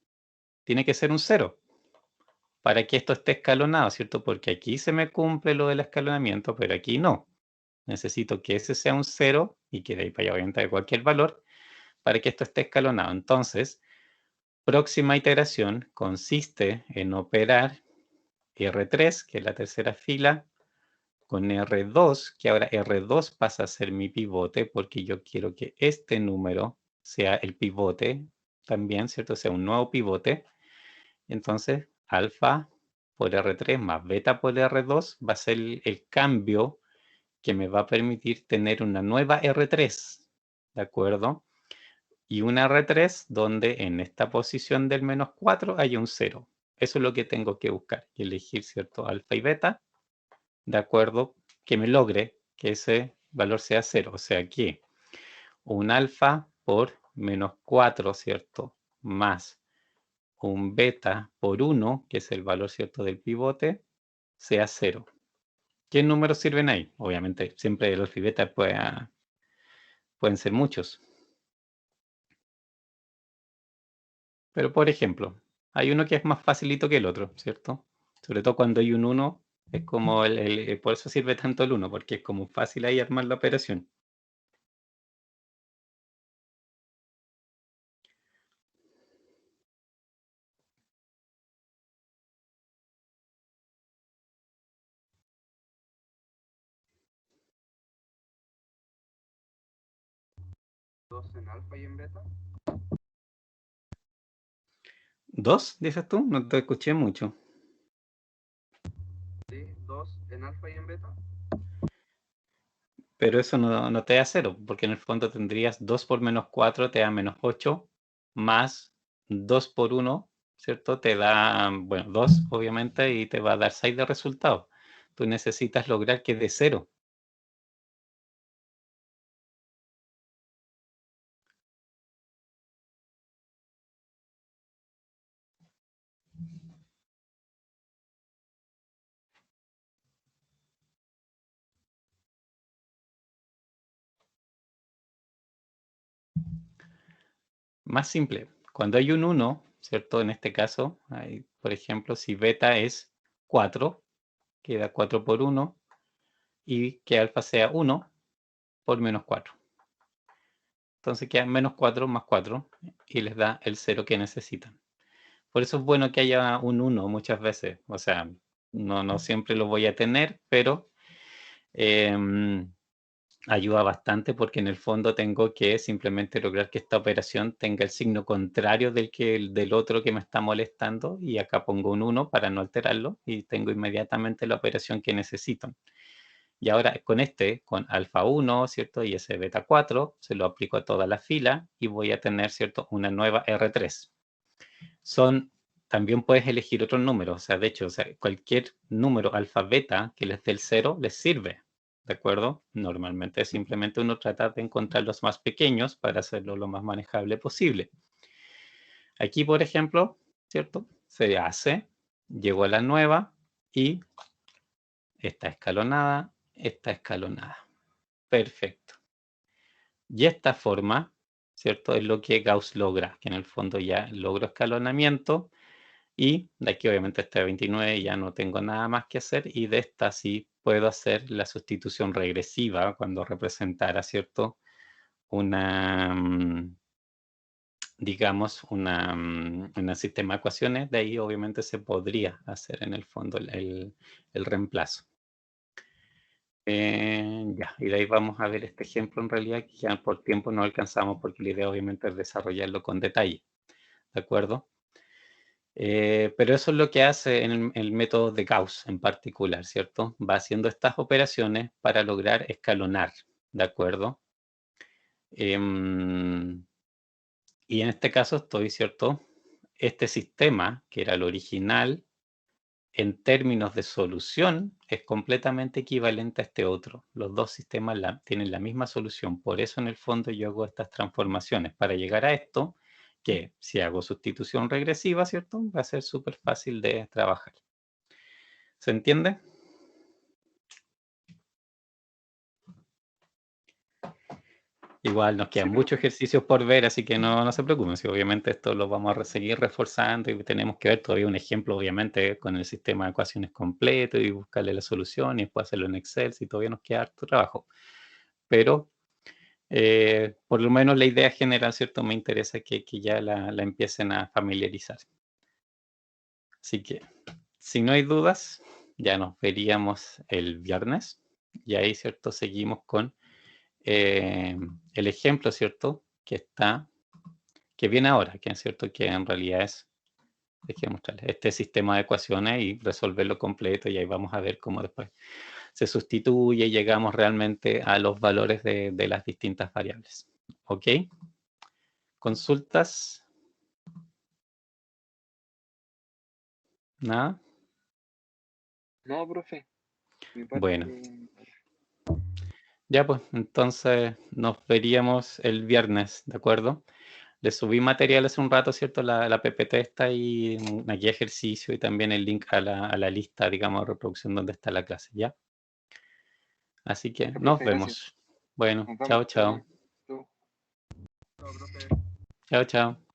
tiene que ser un 0 para que esto esté escalonado, ¿cierto? Porque aquí se me cumple lo del escalonamiento, pero aquí no. Necesito que ese sea un 0 y que de ahí para allá obviamente de cualquier valor para que esto esté escalonado. Entonces, próxima iteración consiste en operar R3, que es la tercera fila, con R2, que ahora R2 pasa a ser mi pivote porque yo quiero que este número sea el pivote también, ¿cierto? Sea un nuevo pivote. Entonces, alfa por R3 más beta por R2 va a ser el cambio que me va a permitir tener una nueva R3, ¿de acuerdo? Y una R3 donde en esta posición del -4 haya un 0. Eso es lo que tengo que buscar y elegir, ¿cierto? Alfa y beta, ¿de acuerdo? Que me logre que ese valor sea 0. O sea que un alfa por -4, ¿cierto? Más un beta por 1, que es el valor, ¿cierto? Del pivote, sea 0. ¿Qué números sirven ahí? Obviamente, siempre el alfa y beta pueden ser muchos. Pero, por ejemplo, hay uno que es más facilito que el otro, ¿cierto? Sobre todo cuando hay un 1, es como por eso sirve tanto el 1, porque es como fácil ahí armar la operación. ¿2 en alfa y en beta? ¿2, dices tú? No te escuché mucho. Sí, 2 en alfa y en beta. Pero eso no te da 0, porque en el fondo tendrías 2 por -4 te da -8, más 2 por 1, ¿cierto? Te da, bueno, 2 obviamente, y te va a dar 6 de resultado. Tú necesitas lograr que dé 0. Más simple, cuando hay un 1, ¿cierto? En este caso, ahí, por ejemplo, si beta es 4, queda 4 por 1, y que alfa sea 1 por menos 4. Entonces queda menos 4 más 4, y les da el 0 que necesitan. Por eso es bueno que haya un 1 muchas veces. O sea, no siempre lo voy a tener, pero ayuda bastante porque en el fondo tengo que simplemente lograr que esta operación tenga el signo contrario del otro que me está molestando, y acá pongo un 1 para no alterarlo y tengo inmediatamente la operación que necesito. Y ahora con alfa 1, ¿cierto? Y ese beta 4, se lo aplico a toda la fila y voy a tener, ¿cierto? Una nueva R3. También puedes elegir otros números, o sea, de hecho, cualquier número alfa beta que les dé el 0 les sirve, ¿de acuerdo? Normalmente simplemente uno trata de encontrar los más pequeños para hacerlo lo más manejable posible. Aquí, por ejemplo, ¿cierto? Se hace, llegó a la nueva y está escalonada, está escalonada. Perfecto. Y esta forma, ¿cierto? Es lo que Gauss logra, que en el fondo ya logro escalonamiento. Y de aquí obviamente este 29 ya no tengo nada más que hacer, y de esta sí puedo hacer la sustitución regresiva cuando representara, ¿cierto? Una, digamos, un sistema de ecuaciones. De ahí obviamente se podría hacer en el fondo el reemplazo. Ya, y de ahí vamos a ver este ejemplo en realidad, que ya por tiempo no alcanzamos porque la idea obviamente es desarrollarlo con detalle, ¿de acuerdo? Pero eso es lo que hace en el método de Gauss en particular, ¿cierto? Va haciendo estas operaciones para lograr escalonar, ¿de acuerdo? Y en este caso estoy, ¿cierto? Este sistema, que era el original, en términos de solución, es completamente equivalente a este otro. Los dos sistemas tienen la misma solución. Por eso, en el fondo, yo hago estas transformaciones para llegar a esto, que si hago sustitución regresiva, ¿cierto? Va a ser súper fácil de trabajar. ¿Se entiende? Igual nos quedan muchos ejercicios por ver, así que no se preocupen. Si obviamente esto lo vamos a seguir reforzando y tenemos que ver todavía un ejemplo, obviamente, con el sistema de ecuaciones completo y buscarle la solución y después hacerlo en Excel, si todavía nos queda harto trabajo. Pero por lo menos la idea general, ¿cierto? Me interesa que ya la empiecen a familiarizar. Así que, si no hay dudas, ya nos veríamos el viernes. Y ahí, ¿cierto? Seguimos con el ejemplo, ¿cierto? Que viene ahora, que es cierto que en realidad es, déjenme mostrarles, este sistema de ecuaciones y resolverlo completo, y ahí vamos a ver cómo después se sustituye y llegamos realmente a los valores de las distintas variables. ¿Ok? ¿Consultas? ¿Nada? No, profe. Mi parte Bueno. Ya pues, entonces nos veríamos el viernes, ¿de acuerdo? Le subí material hace un rato, ¿cierto? La PPT está ahí, aquí ejercicio, y también el link a la lista, digamos, de reproducción donde está la clase, ¿ya? Así que nos Profe, gracias. vemos. Bueno, Nos chao, vemos. chao. Chao, profe. Chao, chao.